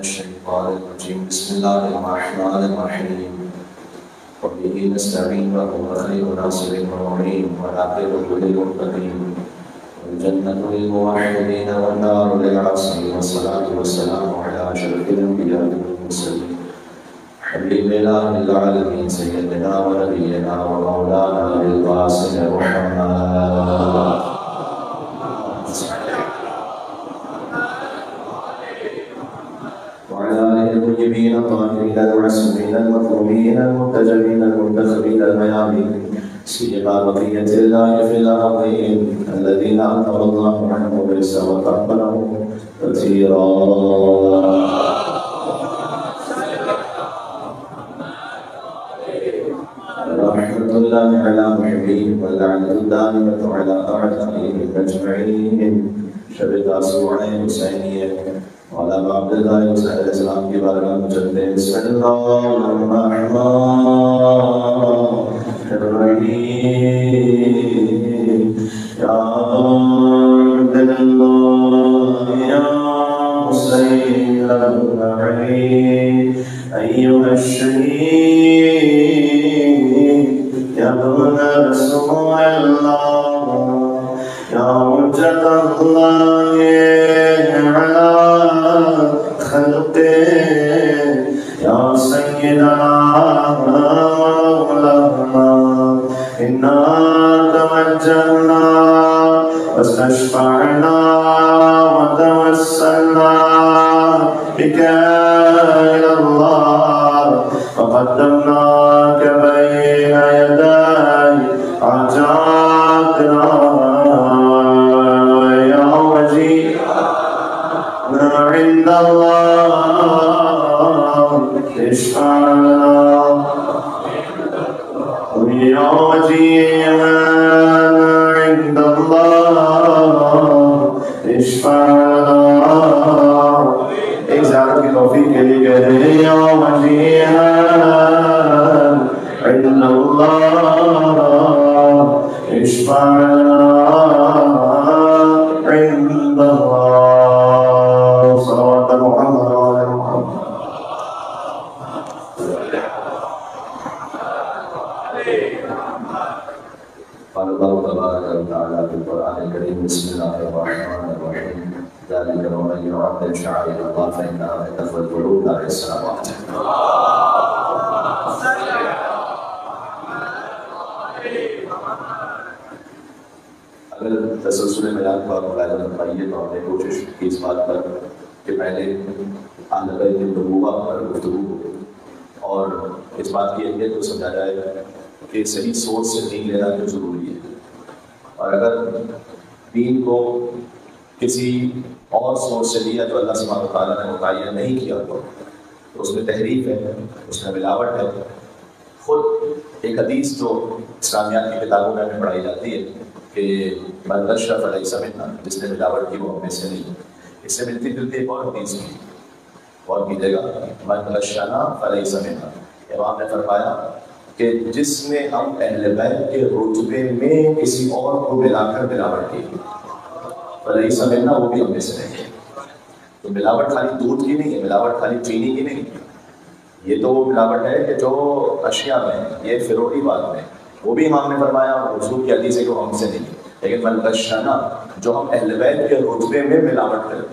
الشيطان الرجيم بسم الله الرحمن الرحيم وبه نستعين وهو خير ناصر ومعين والعاقبة للمتقين والجنة للموحدين والنار للعاصين والصلاة والسلام على أشرف الأنبياء والمرسلين حبيب الله العالمين سيدنا ونبينا ومولانا القاسم محمد وعلى آله الطيبين الطاهرين المعصومين المظلومين المنتجبين المنتخبين الميامين سيما بقية الله في الأرضين الذين أنعم الله عنهم بالرزق وتقبلهم كثيرا. رحمة الله على محبين واللعنة الدائمة على أعدائهم أجمعين. شب تاسوعہ حسینیہ وعلى عبد الله علیہ السلام کی بارگاہ میں چلتے ہیں. بسم اللہ الرحمن الرحیم. یا عبد اللہ یا حسین الرحیم ایها الشہید یا ابن رسول اللہ یا حجت اللہ علی خلقه یا سیدنا مولانا انا توجهنا واستشفعنا وتوسلنا بك الى الله وقدمناك بين يدي عجاتنا يا وجيهنا عند الله اشفع لنا يا وجيهنا عند الله اشفع لنا. ایک زیارت کی توفیق کے لیے کہہ رہے ہیں یا وجیہنا عند اللہ اشفع لنا عند اللہ. صلوات محمد وعلى محمد. قال الله تبارك وتعالى في القرآن الكريم بسم الله الرحمن الرحيم ذلك ومن يعظم شعائر الله فإنها من تقوى القلوب. عليه السلام. اگر تسلسل میلاد کا ملاحظہ فرمائیے تو ہم نے کوشش کی اس بات پر کہ پہلے اہل بیت النبوہ پر گفتگو اور اس بات کی اہمیت کو سمجھا جائے کہ صحیح سوچ سے دین لینا کیوں ضروری ہے، اور اگر دین کو کسی اور سوچ سے لیا جو اللہ سبحانہ و تعالیٰ نے متعین نہیں کیا تو اس میں تحریف ہے، اس میں ملاوٹ ہے. خود ایک حدیث جو اسلامیات کی کتابوں میں ہمیں پڑھائی جاتی ہے کہ من اشرف فلیس منا، جس نے ملاوٹ کی وہ ہم میں سے نہیں. اس سے ملتی جلتی ایک اور حدیث کی اور کیجیے گا من غشنا فلیس منا. امام نے فرمایا کہ جس نے ہم اہل بیت کے رتبے میں کسی اور کو ملا کر ملاوٹ کی فلیس منا، وہ بھی ہم میں سے نہیں. تو ملاوٹ خالی دودھ کی نہیں ہے، ملاوٹ خالی چینی کی نہیں، یہ تو وہ ملاوٹ ہے کہ جو اشیاء میں یہ فروغی بات میں وہ بھی امام نے فرمایا حضور کی حدیث ہے کہ وہ ہم سے نہیں. لیکن من غشنا جو ہم اہل بیت کے رتبے میں ملاوٹ کریں،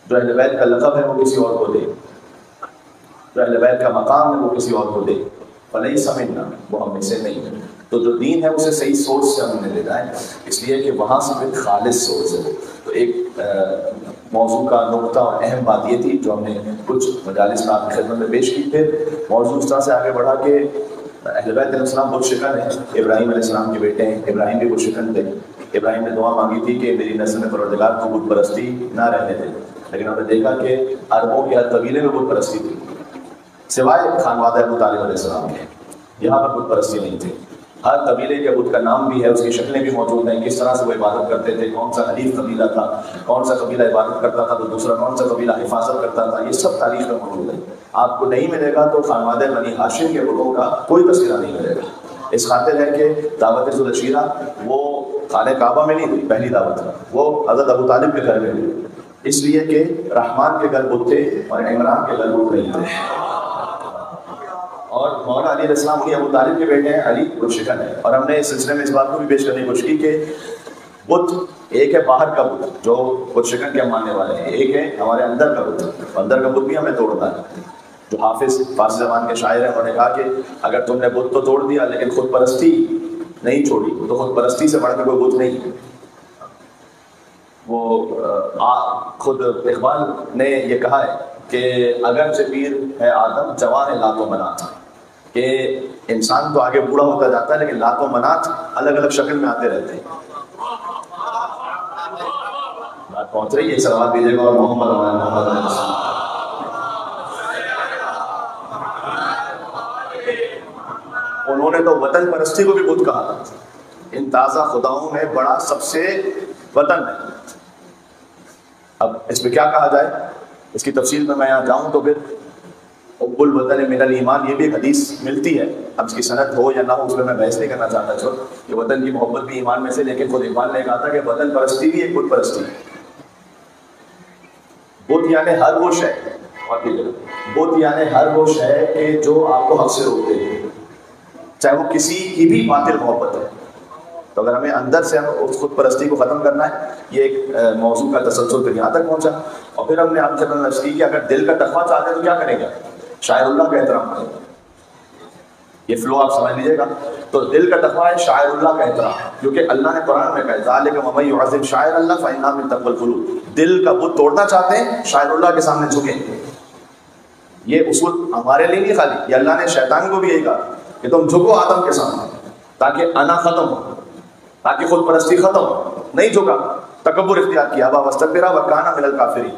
جو اہل بیت کا لقب ہے وہ کسی اور کو دے، جو اہل بیت کا مقام ہے وہ کسی اور کو دے، فلیس منا وہ ہم میں سے نہیں. تو جو دین ہے اسے صحیح سوچ سے ہم نے لینا ہے، اس لیے کہ وہاں سے پھر خالص سوچ ہے. تو ایک موضوع کا نقطہ اور اہم بات یہ تھی جو ہم نے کچھ مجالس میں آپ کی خدمت میں پیش کی. پھر موضوع اس طرح سے آگے بڑھا کہ اہل بیت علیہ السلام بت شکن ہیں، ابراہیم علیہ السلام کے بیٹے ہیں، ابراہیم بھی بت شکن تھے. ابراہیم نے دعا مانگی تھی کہ میری نسل میں پروردگار کو بت پرستی نہ رہنے دے، لیکن ہم نے دیکھا کہ عربوں کے ہر قبیلے میں بت پرستی تھی سوائے خانوادہ ابو طالب علیہ السلام کے. یہاں پر بت پرستی نہیں تھی. ہر قبیلے کے بت کا نام بھی ہے، اس کی شکلیں بھی موجود ہیں، کس طرح سے وہ عبادت کرتے تھے، کون سا حلیف قبیلہ تھا، کون سا قبیلہ عبادت کرتا تھا تو دوسرا کون سا قبیلہ حفاظت کرتا تھا، یہ سب تاریخ میں موجود ہے. آپ کو نہیں ملے گا تو خانوادہ بنی ہاشم کے بتوں کا کوئی تذکرہ نہیں ملے گا. اس خاطر ہے کہ دعوت ذوالعشیرہ وہ خانہ کعبہ میں نہیں ہوئی، پہلی دعوت وہ حضرت ابو طالب کے گھر میں ہوئی. اس لیے کہ رحمان کے گھر بت تھے اور عمران کے گھر بت نہیں تھے. اور مولانا علی علیہ السلام انہیں ابو طالب کے بیٹے ہیں, علی گلشکن ہے. اور ہم نے اس سلسلے میں اس بات کو بھی پیش کرنے کی کوشش کی کہ بت ایک ہے باہر کا بت جو گلشکن کے ہم ماننے والے ہیں, ایک ہے ہمارے اندر کا بت. اندر کا بت بھی ہمیں توڑنا ہے. جو حافظ فارسی زبان کے شاعر ہیں انہوں نے کہا کہ اگر تم نے بت تو توڑ دیا لیکن خود پرستی نہیں چھوڑی تو خود پرستی سے بڑھ کر کوئی بت نہیں. وہ خود اقبال نے یہ کہا ہے کہ اگرچہ پیر ہے آدم جوان لات و منات, کہ انسان تو آگے بوڑھا ہوتا جاتا ہے لیکن لات و منات الگ الگ شکل میں آتے رہتے ہیں. بات پہنچ رہی ہے, سلوات دیجیے گا. اور محمد انہوں نے تو وطن پرستی کو بھی بت کہا تھا. ان تازہ خداؤں میں بڑا سب سے وطن ہے. اب اس میں کیا کہا جائے, اس کی تفصیل میں یہاں جاؤں تو پھر حب الوطن من الایمان یہ بھی ایک حدیث ملتی ہے. اب اس کی سند ہو یا نہ ہو اس میں بحث نہیں کرنا چاہتا اس وقت کہ وطن کی محبت بھی ایمان میں سے, لیکن خود اقبال نے کہا تھا کہ وطن پرستی بھی ایک بت پرستی ہے. بت یعنی ہر وہ شے, بت یعنی ہر وہ شے کہ جو آپ کو حق سے روکتے ہیں, چاہے وہ کسی کی بھی باطل محبت ہے. تو اگر ہمیں اندر سے ہم اس خود پرستی کو ختم کرنا ہے, یہ ایک موضوع کا تسلسل پھر یہاں تک پہنچا. اور پھر ہم نے آپ سے نشر کی کہ اگر دل کا تقویٰ چاہتے ہیں تو کیا کریں گے, شاعر اللہ کا احترام کریں. یہ فلو آپ سمجھ لیجیے گا. تو دل کا تقویٰ ہے شاعر اللہ کا احترام, کیونکہ اللہ نے قرآن میں کہا ذالک ومن یعظم شاعر اللہ فإنہا من تقوی القلوب. دل کا بت توڑنا چاہتے ہیں, شاعر اللہ کے سامنے جھکیں. یہ اصول ہمارے لیے نہیں خالی, یہ اللہ نے شیطان کو بھی یہی کہا کہ تم جھکو آدم کے سامنے تاکہ انا ختم ہو, تاکہ خود پرستی ختم ہو. نہیں جھکا, تکبر اختیار کیا, ابا واستکبر وکان من الکافرین.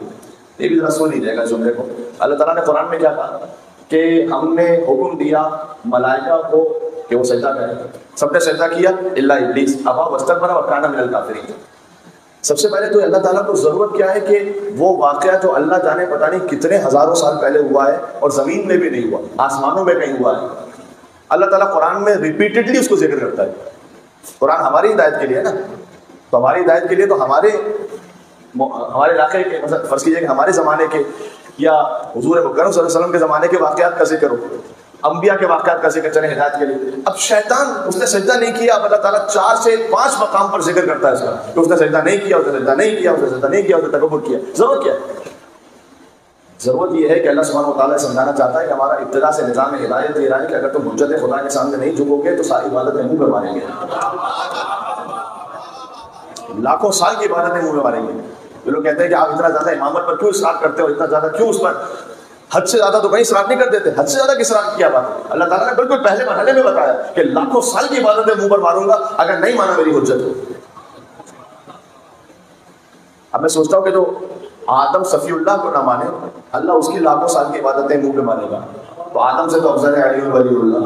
یہ بھی ذرا سن لیجیے گا جملے کو. اللہ تعالیٰ نے قرآن میں کیا کہا کہ ہم نے حکم دیا ملائکہ کو کہ وہ سجدہ کریں, سب نے سجدہ کیا الا ابلیس ابا واستکبر وکان من الکافرین. سب سے پہلے تو اللہ تعالیٰ کو ضرورت کیا ہے کہ وہ واقعہ جو اللہ جانے پتہ نہیں کتنے ہزاروں سال پہلے ہوا ہے اور زمین میں بھی نہیں ہوا, آسمانوں میں کہیں ہوا ہے, اللہ تعالیٰ قرآن میں ریپیٹڈلی اس کو ذکر کرتا ہے. قرآن ہماری ہدایت کے لیے ہے نا, تو ہماری ہدایت کے لیے تو ہمارے علاقے کے فرض کیجیے کہ ہمارے زمانے کے یا حضور مکرم صلی اللہ علیہ وسلم کے زمانے کے واقعات کا ذکر ہو, انبیاء کے واقعات کا ذکر چلے ہدایت کے لیے. اب شیطان اس نے سجدہ نہیں کیا, اب اللہ تعالیٰ 4 سے 5 مقام پر ذکر کرتا ہے اس کا کہ اس نے سجدہ نہیں کیا, اس نے سجدہ نہیں کیا, اس نے سجدہ نہیں کیا, اس نے تکبر کیا. ضرورت کیا ہے؟ ضرورت یہ ہے کہ اللہ سبحانہ و تعالیٰ سمجھانا چاہتا ہے کہ ہمارا ابتدا سے نظام ہدایت یہ رہا ہے کہ اگر تم حجت خدا کے سامنے نہیں جھکو گے تو ساری عبادتیں منہ پہ ماریں گے, لاکھوں سال کی عبادتیں منہ پہ ماریں گے. جو لوگ کہتے ہیں کہ آپ اتنا زیادہ امامت پر کیوں اصرار کرتے ہو, اتنا زیادہ کیوں اس پر, حد سے زیادہ تو کہیں اصرار نہیں کر دیتے. حد سے زیادہ کس اصرار کیا بات ہے؟ اللہ تعالیٰ نے بالکل پہلے مرحلے میں بتایا کہ لاکھوں سال کی عبادتیں منہ پر ماروں گا اگر نہیں مانا میری حجت. اب میں سوچتا ہوں کہ جو آدم صفی اللہ کو نہ مانے, اللہ اس کی لاکھوں سال کی عبادتیں منہ پہ مانے گا, تو آدم سے تو افضل ہے علی ولی اللہ.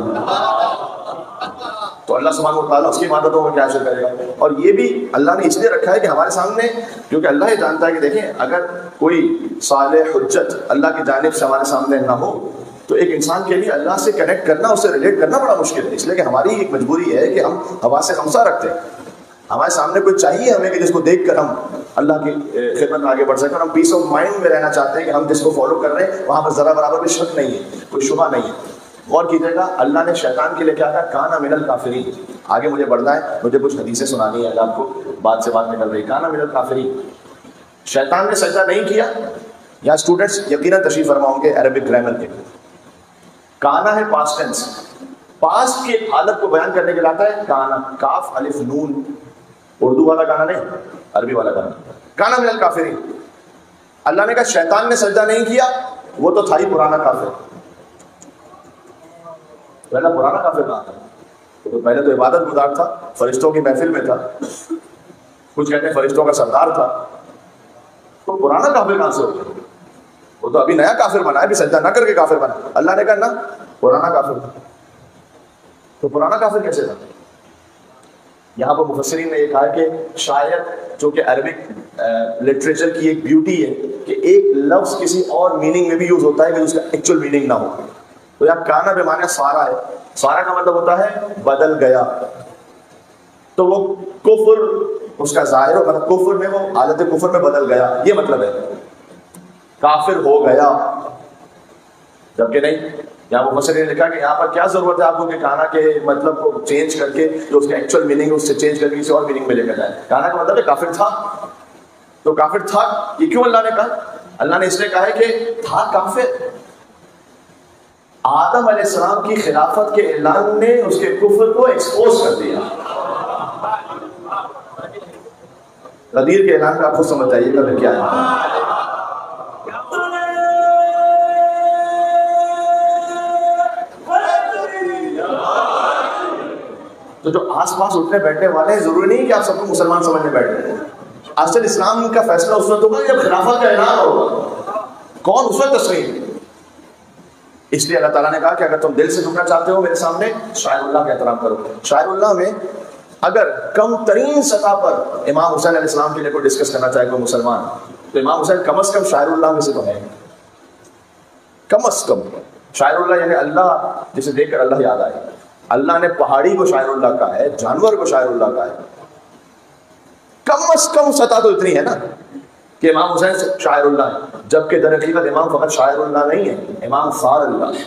تو اللہ سبحانہ و تعالیٰ اس کی عبادتوں کو کیا اثر کرے گا. اور یہ بھی اللہ نے اس لیے رکھا ہے کہ ہمارے سامنے, کیونکہ اللہ یہ جانتا ہے کہ دیکھیں اگر کوئی صالح حجت اللہ کی جانب سے ہمارے سامنے نہ ہو تو ایک انسان کے لیے اللہ سے کنیکٹ کرنا, اس سے ریلیٹ کرنا بڑا مشکل ہے. اس لیے کہ ہماری ایک مجبوری ہے کہ ہم ہوا سے خمسہ رکھتے ہیں. ہمارے سامنے کوئی چاہیے ہمیں کہ جس کو دیکھ کر ہم اللہ کی خدمت میں آگے بڑھ سکیں, اور ہم پیس آف مائنڈ میں رہنا چاہتے ہیں کہ ہم جس کو فالو کر رہے ہیں وہاں پر ذرا برابر بھی شک نہیں ہے, کوئی شبہ نہیں ہے. غور کیجیے گا, اللہ نے شیطان کے لیے کیا کہا, کانا من الکافرین. آگے مجھے بڑھنا ہے, مجھے کچھ حدیثیں سنانی ہے, آپ کو بات سے بات نکل رہی. کانا من الکافرین, شیطان نے سجدہ نہیں کیا. یہاں اسٹوڈنٹس یقیناً تشریف فرما ہوں گے عربک گرامر کے. کانا ہے پاسٹ ٹینس, پاسٹ کی حالت کو بیان کرنے کے لیے آتا ہے کانا, کاف الف نون, اردو والا کانا نہیں, عربی والا کانا. کانا من الکافرین, اللہ نے کہا شیطان نے سجدہ نہیں کیا, وہ تو تھا ہی پرانا کافر. پہلا پرانا کافر کہاں تھا؟ تو پہلے تو عبادت گزار تھا, فرشتوں کی محفل میں تھا, کچھ کہتے ہیں فرشتوں کا سردار تھا. تو پرانا کافر کہاں سے ہو گیا؟ وہ تو ابھی نیا کافر بنا ہے, ابھی سجدہ نہ کر کے کافر بنا. اللہ نے کہا نا پرانا کافر تھا. تو پرانا کافر کیسے تھا؟ یہاں پر مفسرین نے یہ کہا کہ شاید جو کہ عربک لٹریچر کی ایک بیوٹی ہے کہ ایک لفظ کسی اور میننگ میں بھی یوز ہوتا ہے کہ اس کا ایکچوئل میننگ نہ ہو. تو یہاں کانا بے معنی سارا ہے. سارا کا مطلب ہوتا ہے بدل گیا. تو وہ کفر اس کا ظاہر ہو مطلب کفر میں وہ حالت کفر میں بدل گیا، یہ مطلب ہے کافر ہو گیا، جبکہ نہیں. یہاں وہ مفسرین نے لکھا کہ یہاں پر کیا ضرورت ہے آپ کو کہ کانا کے مطلب کو چینج کر کے جو اس کا ایکچوئل میننگ ہے اس سے چینج کر کے کسی اور میننگ میں لے کر جائے. کانا کا مطلب ہے کافر تھا، تو کافر تھا یہ کیوں اللہ نے کہا؟ اللہ نے اس لیے کہا ہے کہ تھا کافر. آدم علیہ السلام کی خلافت کے اعلان نے اس کے کفر کو ایکسپوز کر دیا. غدیر کے اعلان کا آپ کو سمجھ آئیے گا کیا ہے. تو جو آس پاس اٹھنے بیٹھنے والے ہیں ضروری نہیں کہ آپ سب کو مسلمان سمجھنے بیٹھے. اصل اسلام کا فیصلہ اس وقت ہوگا جب خلافت کا اعلان ہوگا. کون اس وقت تسلیم؟ اس لیے اللہ تعالیٰ نے کہا کہ اگر تم دل سے جھکنا چاہتے ہو میرے سامنے شاعر اللہ کا احترام کرو. شاعر اللہ میں اگر کم ترین سطح پر امام حسین علیہ السلام کے لیے کوئی ڈسکس کرنا چاہے کوئی مسلمان تو امام حسین کم از کم شاعر اللہ میں سے تو ہے. کم از کم شاعر اللہ یعنی اللہ جسے دیکھ کر اللہ یاد آئے. اللہ نے پہاڑی کو شاعر اللہ کہا ہے، جانور کو شاعر اللہ کہا ہے. کم از کم سطح تو اتنی ہے نا کہ امام حسین شاعر اللہ ہے، جبکہ در حقیقت امام فقط شاعر اللہ نہیں ہے، امام فار اللہ ہے.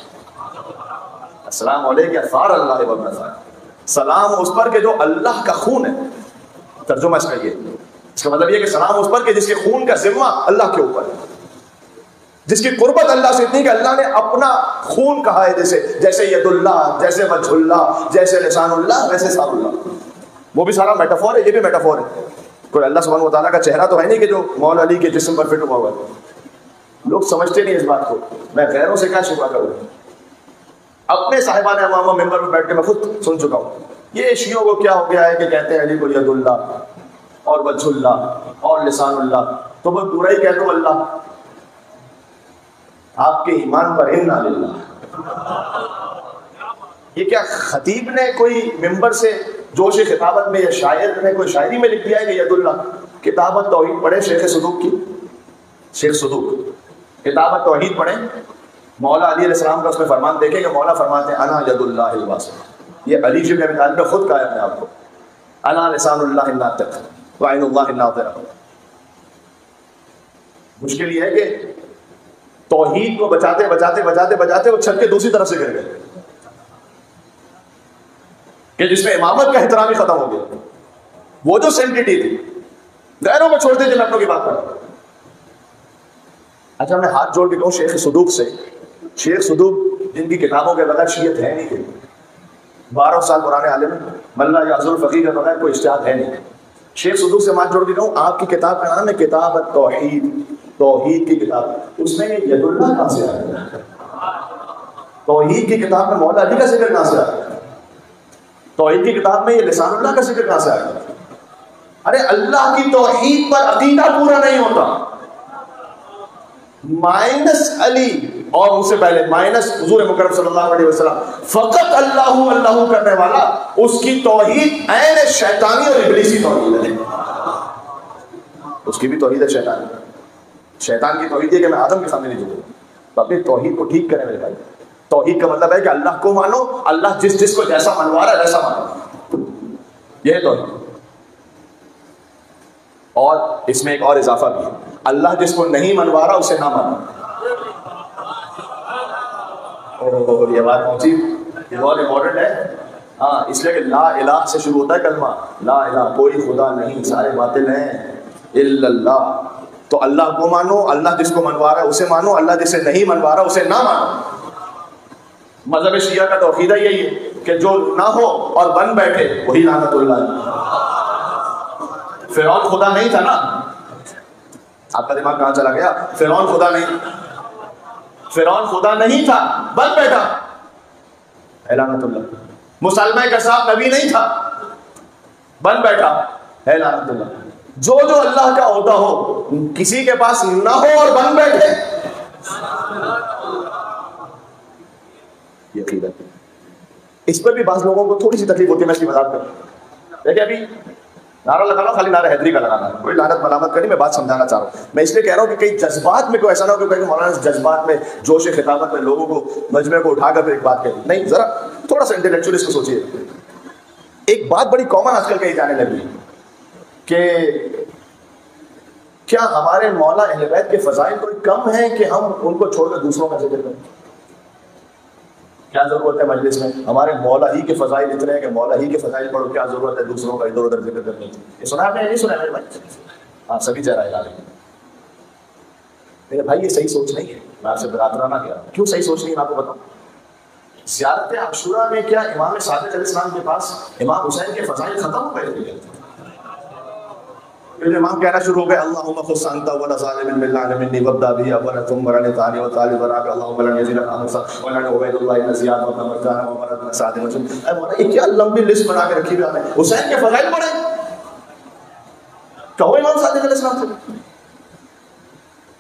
السلام علیکم فار اللہ وبرکاتہ. سلام اس پر کہ جو اللہ کا خون ہے. ترجمہ اس کا یہ، اس کا مطلب یہ کہ سلام اس پر کہ جس کے خون کا ذمہ اللہ کے اوپر ہے، جس کی قربت اللہ سے اتنی کہ اللہ نے اپنا خون کہا ہے، جیسے ید اللہ، جیسے وجہ اللہ، جیسے لسان اللہ، ویسے سار اللہ. وہ بھی سارا میٹافور ہے، یہ بھی میٹافور ہے. کوئی اللہ سبحانہ وتعالیٰ کا چہرہ تو ہے نہیں کہ جو مولا علی کے جسم پر فٹ ہوا ہوا ہے. لوگ سمجھتے نہیں اس بات کو. میں غیروں سے کیا شکوا کروں؟ اپنے صاحبان امامہ ممبر میں بیٹھ کے میں خود سن چکا ہوں. یہ شیعوں کو کیا ہو گیا ہے کہ کہتے ہیں علی کو ید اللہ اور وجہ اللہ اور لسان اللہ، تو وہ پورا ہی کہہ دو اللہ. آپ کے ایمان پر انا للہ. یہ کیا خطیب نے کوئی ممبر سے جوش خطابت میں یا شاعر نے کوئی شاعری میں لکھ دیا ہے کہ ید اللہ؟ کتابت توحید پڑھیں شیخ صدوق کی، شیخ صدوق کتابت توحید پڑھیں، مولا علی علیہ السلام کا اس میں فرمان دیکھیں کہ مولا فرماتے ہیں انا ید اللہ الباسط. یہ علی بن ابی طالب نے خود کہا ہے اپنے آپ کو، انا لسان اللہ الناطق وعین اللہ الناظر. مشکل یہ ہے کہ توحید کو بچاتے بچاتے بچاتے بچاتے وہ چھت کے دوسری طرف سے گر گئے کہ جس میں امامت کا احترام ہی ختم ہو گیا. وہ جو سینٹیٹی تھی غیروں کو چھوڑتے تھے، میں اپنوں کی بات کر رہا ہوں. اچھا میں ہاتھ جوڑ کے کہوں شیخ صدوق سے، شیخ صدوق جن کی کتابوں کے بغیر شیعت ہے نہیں، 12 سال پرانے عالم ملا یا حضور فقیہ کے بغیر کوئی اجتہاد ہے نہیں. شیخ صدوق سے ہاتھ جوڑ کے کہوں آپ کی کتاب کا نام ہے کتاب التوحید، توحید کی کتاب. اس میں ید اللہ کہاں سے آیا؟ توحید کی کتاب میں مولا علی کا ذکر کہاں سے آیا؟ توحید کی کتاب میں یہ لسان اللہ کا ذکر کہاں سے آیا؟ ارے اللہ کی توحید پر عقیدہ پورا نہیں ہوتا مائنس علی اور ان سے پہلے مائنس حضور مکرم صلی اللہ علیہ وسلم، فقط اللہ اللہ کرنے والا، اس کی توحید عین شیطانی اور ابلیسی توحید ہے. اس کی بھی توحید ہے شیطانی. شیطان کی توحید ہے کہ میں آدم کے سامنے نہیں جھکوں. تو اپنی توحید کو ٹھیک کریں میرے بھائی. توحید کا مطلب ہے کہ اللہ کو مانو، اللہ جس کو جیسا منوا رہا ہے ویسا مانو. یہ ہے توحید. اور اس میں ایک اور اضافہ بھی ہے، اللہ جس کو نہیں منوا رہا اسے نہ مانو. یہ بات پہنچی، یہ بہت امپورٹنٹ ہے. ہاں اس لیے کہ لا الہ سے شروع ہوتا ہے کلمہ، لا الہ کوئی خدا نہیں، سارے باطل ہیں، الا اللہ. تو اللہ کو مانو، اللہ جس کو منوا رہا ہے اسے مانو، اللہ جسے نہیں منوا رہا اسے نہ مانو. مذہب شیعہ کا تو عقیدہ یہی ہے کہ جو نہ ہو اور بن بیٹھے وہی لعنت اللہ. فرعون خدا نہیں تھا نا. آپ کا دماغ کہاں چلا گیا؟ فرعون خدا نہیں، فرعون خدا نہیں تھا، بن بیٹھا ہے لعنت اللہ. مسلمہ کذاب نبی نہیں تھا، بن بیٹھا ہے لعنت اللہ. جو اللہ کا عہدہ ہو کسی کے پاس نہ ہو اور بن بیٹھے، یہ عقیدہ. اس پر بھی بعض لوگوں کو تھوڑی سی تکلیف ہوتی ہے. میں اس کی مذاق کروں. دیکھیں ابھی نعرہ لگانا خالی نعرہ حیدری کا لگانا ہے، کوئی لعنت ملامت کرنی. میں بات سمجھانا چاہ رہا ہوں. میں اس لیے کہہ رہا ہوں کہ کئی جذبات میں کوئی ایسا نہ ہو کہ مولانا جذبات میں جوش خطابت میں لوگوں کو مجمع کو اٹھا کر پھر ایک بات کہہ نہیں. ذرا تھوڑا سا انٹلیکچولی اس کو سوچیے. ایک بات بڑی کامن آج کل کہی جانے لگی کہ کیا ہمارے مولا اہل بیت کے فضائل کوئی کم ہیں کہ ہم ان کو چھوڑ کر دوسروں کا ذکر کریں؟ کیا ضرورت ہے مجلس میں ہمارے مولا ہی کے فضائل اتنے ہیں کہ مولا ہی کے فضائل پڑھو، کیا ضرورت ہے دوسروں کا ادھر ادھر ذکر کرنے کی؟ یہ سنا آپ نے؟ نہیں سنا میرے بھائی؟ ہاں سبھی چہرہ ہلا رہے ہیں میرے بھائی، یہ صحیح سوچ نہیں ہے. میں آپ سے برادرانہ کیا کیوں صحیح سوچ نہیں ہے، میں آپ کو بتاؤں. زیارت عاشورہ میں کیا امام صادق علیہ السلام کے پاس امام حسین کے فضائل ختم ہو گئے تھے؟ امام کہنا شروع ہو گئے اللہم خص انت ولا ظالم باللعن منی وابدا به اولا ثم رن ثانی وثالث ورابع اللہم لن يزيد خامسا ولن عبید اللہ بن زیاد بن مرجان ومرد بن سعد بن اے مولا، یہ کیا لمبی لسٹ بنا کے رکھی ہوئی ہے؟ حسین کے فضائل پڑھیں کہو امام صادق علیہ السلام سے.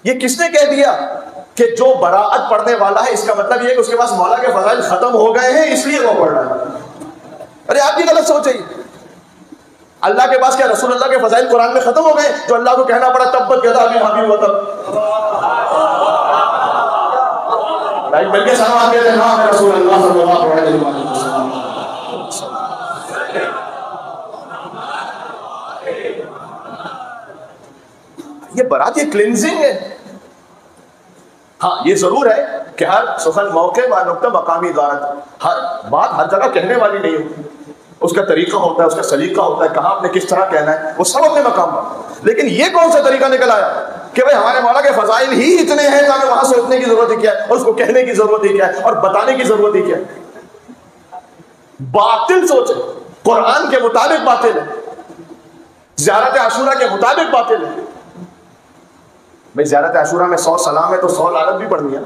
یہ کس نے کہہ دیا کہ جو براءت پڑھنے والا ہے اس کا مطلب یہ ہے کہ اس کے پاس مولا کے فضائل ختم ہو گئے ہیں اس لیے وہ پڑھ رہا ہے؟ ارے آپ کی غلط سوچ ہے. اللہ کے پاس کیا رسول اللہ کے فضائل قرآن میں ختم ہو گئے جو اللہ کو کہنا پڑا تبت یدا ابی لہب وتب؟ بلکہ صحابہ کہتے ہیں ہاں رسول اللہ صلی اللہ علیہ وسلم. یہ برات، یہ کلینزنگ ہے. ہاں یہ ضرور ہے کہ ہر سخن موقع و نقطہ مقامی عبارت، ہر بات ہر جگہ کہنے والی نہیں ہوتی، اس کا طریقہ ہوتا ہے، اس کا سلیقہ ہوتا ہے، کہاں آپ نے کس طرح کہنا ہے، وہ سب اپنے مقام پر. لیکن یہ کون سا طریقہ نکل آیا کہ بھائی ہمارے مولا کے فضائل ہی اتنے ہیں کہ ہمیں وہاں سوچنے کی ضرورت ہی کیا ہے، اور اس کو کہنے کی ضرورت ہی کیا ہے، اور بتانے کی ضرورت ہی کیا ہے؟ باطل سوچ ہے، قرآن کے مطابق باطل ہے، زیارت عاشورہ کے مطابق باطل ہے. بھائی زیارت عاشورہ میں 100 سلام ہے تو 100 لعنت بھی پڑھنی ہے.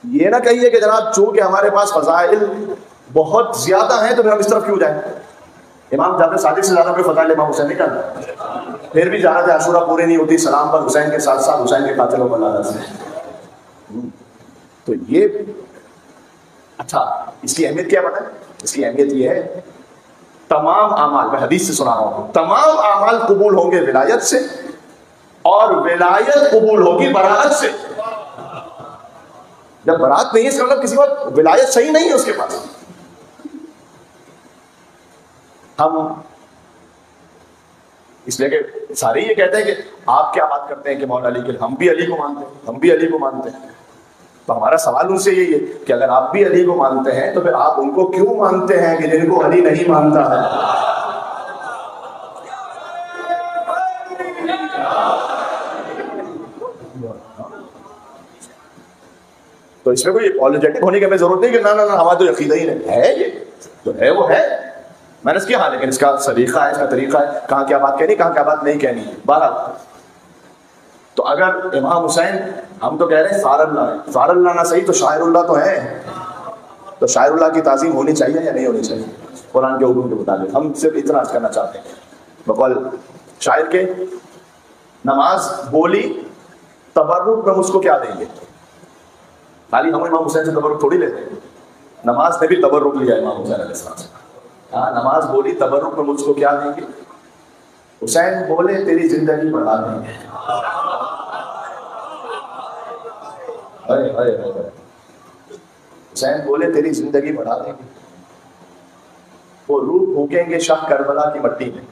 یہ نہ کہیے کہ جناب چونکہ ہمارے پاس فضائل بہت زیادہ ہیں تو پھر ہم اس طرف کیوں جائیں. امام جعفر صادق سے زیادہ کوئی فضائل امام حسین نہیں کرتا، پھر بھی زیارت عاشورہ پوری نہیں ہوتی سلام پر حسین کے ساتھ ساتھ حسین کے قاتلوں پر لعنت سے. تو یہ اچھا، اس کی اہمیت کیا بتا ہے؟ اس کی اہمیت یہ ہے تمام اعمال، میں حدیث سے سنا رہا ہوں، تمام اعمال قبول ہوں گے ولایت سے، اور ولایت قبول ہوگی براءت سے. جب برات نہیں ہے اس کا مطلب کسی وقت ولایت صحیح نہیں ہے اس کے پاس. ہم اس لیے کہ سارے یہ کہتے ہیں کہ آپ کیا بات کرتے ہیں کہ مولا علی کے، ہم بھی علی کو مانتے ہیں، ہم بھی علی کو مانتے ہیں. تو ہمارا سوال ان سے یہی ہے کہ اگر آپ بھی علی کو مانتے ہیں تو پھر آپ ان کو کیوں مانتے ہیں کہ جن کو علی نہیں مانتا ہے؟ تو اس میں کوئی اپولوجیٹک ہونے کی ہمیں ضرورت نہیں کہ نہ ہمارا تو عقیدہ ہی نہیں ہے، یہ تو ہے وہ ہے، میں نے اس کیا ہاں، لیکن اس کا سلیقہ ہے، اس کا طریقہ ہے، کہاں کیا بات کہنی، کہاں کیا بات نہیں کہنی. بہرحال تو اگر امام حسین، ہم تو کہہ رہے ہیں سار اللہ ہے، سار اللہ نہ صحیح تو شاعر اللہ تو ہے. تو شاعر اللہ کی تعظیم ہونی چاہیے یا نہیں ہونی چاہیے قرآن کے حکم کے مطابق؟ ہم صرف اتنا عرض کرنا چاہتے ہیں بقول شاعر کے، نماز بولی تبرک میں مجھ کو کیا دیں گے؟ خالی ہم امام حسین سے تبرک تھوڑی لیتے ہیں، نماز نے بھی تبرک لیا امام حسین علیہ السلام سے. ہاں نماز بولی تبرک میں مجھ کو کیا دیں گے؟ حسین بولے تیری زندگی بڑھا دیں گے. حسین بولے تیری زندگی بڑھا دیں گے. وہ روح پھونکیں گے شاہ کربلا کی مٹی میں.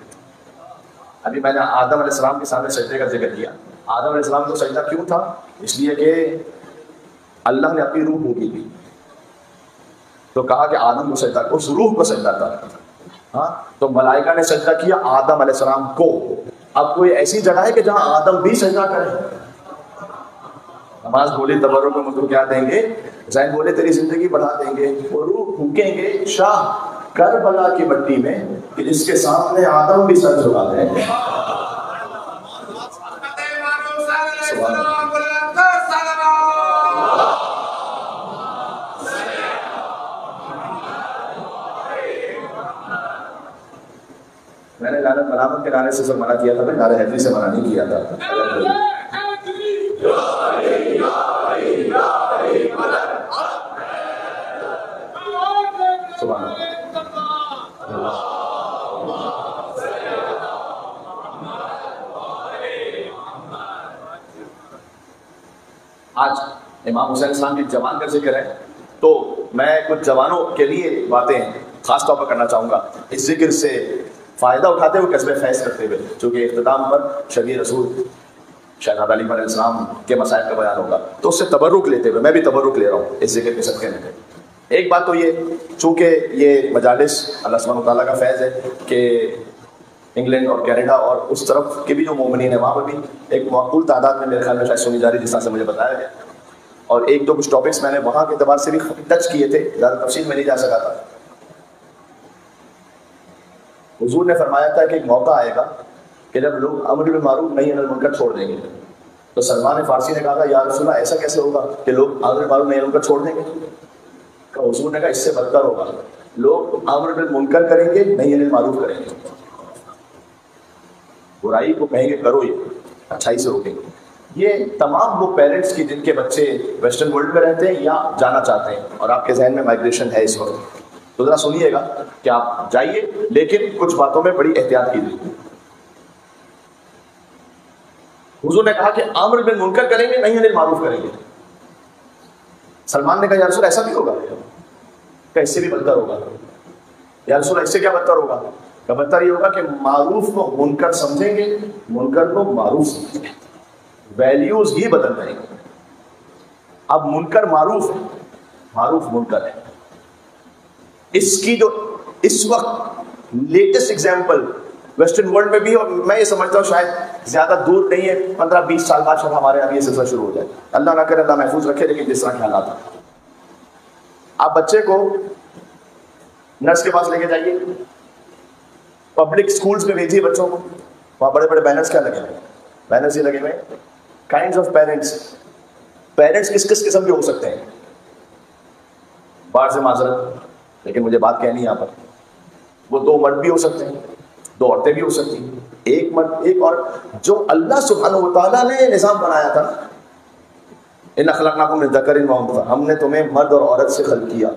ابھی میں نے آدم علیہ السلام کے سامنے سجدے کا ذکر کیا. آدم علیہ السلام کو سجدہ کیوں تھا؟ اس لیے کہ اللہ نے اپنی روح پھونکی تھی، تو کہا کہ آدم کو سجدہ، اس روح کو سجدہ تھا. ہاں تو ملائکہ نے سجدہ کیا آدم علیہ السلام کو. اب کوئی ایسی جگہ ہے کہ جہاں آدم بھی سجدہ کرے؟ نماز بولی تبرک میں مجھ کو کیا دیں گے؟ حسین بولے تیری زندگی بڑھا دیں گے. وہ روح پھونکیں گے شاہ کربلا کی مٹی میں کہ جس کے سامنے آدم بھی سر جھکا دیں گے. میں نے لعنت ملامت کے نعرے سے منع کیا تھا، میں نعرہ حیدری سے منع نہیں کیا تھا. سبحان اللہ. آج امام حسین السلام کی جوان کا ذکر ہے تو میں کچھ جوانوں کے لیے باتیں خاص طور پر کرنا چاہوں گا اس ذکر سے فائدہ اٹھاتے ہوئے قصبے فیض کرتے ہوئے، چونکہ اختتام پر شبیہ رسول شہزاد علی علیہ السلام کے مسائل کا بیان ہوگا، تو اس سے تبرک لیتے ہوئے میں بھی تبرک لے رہا ہوں اس ذکر کے صدقے میں۔ ایک بات تو یہ، چونکہ یہ مجالس اللہ سبحانہ تعالیٰ کا فیض ہے کہ انگلینڈ اور کینیڈا اور اس طرف کے بھی جو مومنین ہیں وہاں پر بھی ایک معقول تعداد میں میرے خیال میں شاید سنی جا رہی جس طرح سے مجھے بتایا گیا، اور ایک دو کچھ ٹاپکس میں نے وہاں کے اعتبار سے بھی ٹچ کیے تھے، زیادہ تفصیل میں نہیں جا سکا تھا۔ حضور نے فرمایا تھا کہ ایک موقع آئے گا کہ جب لوگ امر بالمعروف نہی عن المنکر چھوڑ دیں گے، تو سلمان فارسی نے کہا تھا یا رسول اللہ ایسا کیسے ہوگا کہ لوگ امر بالمعروف نہی عن المنکر چھوڑ دیں گے؟ تو حضور نے کہا اس سے بدتر ہوگا، لوگ امر بالمنکر کریں گے نہی عن المعروف کریں گے، برائی کو کہیں گے کرو، یہ اچھائی سے روکیں گے۔ یہ تمام وہ پیرنٹس کی جن کے بچے ویسٹرن ورلڈ میں رہتے ہیں یا جانا چاہتے ہیں اور آپ کے ذہن میں مائگریشن ہے اس وقت، تو ذرا سنیے گا کہ آپ جائیے لیکن کچھ باتوں میں بڑی احتیاط کیجیے۔ حضور نے کہا کہ امر بالمنکر کریں گے نہی عن المعروف کریں گے۔ سلمان نے کہا یا رسول ایسا بھی ہوگا کہ اس سے بھی بدتر ہوگا؟ یا رسول اس سے کیا بدتر ہوگا؟ کہ بدتر یہ ہوگا کہ معروف کو منکر سمجھیں گے، منکر کو معروف سمجھیں گے، ویلیوز ہی بدل جائیں گے۔ اب منکر معروف ہے، معروف منکر ہے۔ اس کی جو اس وقت لیٹسٹ ایگزامپل ویسٹرن ورلڈ میں بھی، اور میں یہ سمجھتا ہوں شاید زیادہ دور نہیں ہے، 15-20 سال بعد شاید ہمارے یہاں یہ سلسلہ شروع ہو جائے، اللہ نہ کرے، اللہ محفوظ رکھے، لیکن جس طرح کے حالات ہیں، آپ بچے کو نرس کے پاس لے کے جائیے، پبلک اسکولس میں بھیجیے بچوں کو، وہاں بڑے بڑے بینرز کیا لگے ہوئے؟ بینرز یہ لگے ہوئے کائنڈز آف پیرنٹس، پیرنٹس کس کس قسم کے ہو سکتے ہیں؟ باہر سے معذرت لیکن مجھے بات کہنی ہے یہاں پر، وہ 2 مرد بھی ہو سکتے ہیں، 2 عورتیں بھی ہو سکتی ہیں، ایک مرد ایک عورت، جو اللہ سبحانہ و تعالیٰ نے نظام بنایا تھا، ان خلقناکم من ذکر و انثی، ہم نے تمہیں مرد اور عورت سے خلق کیا،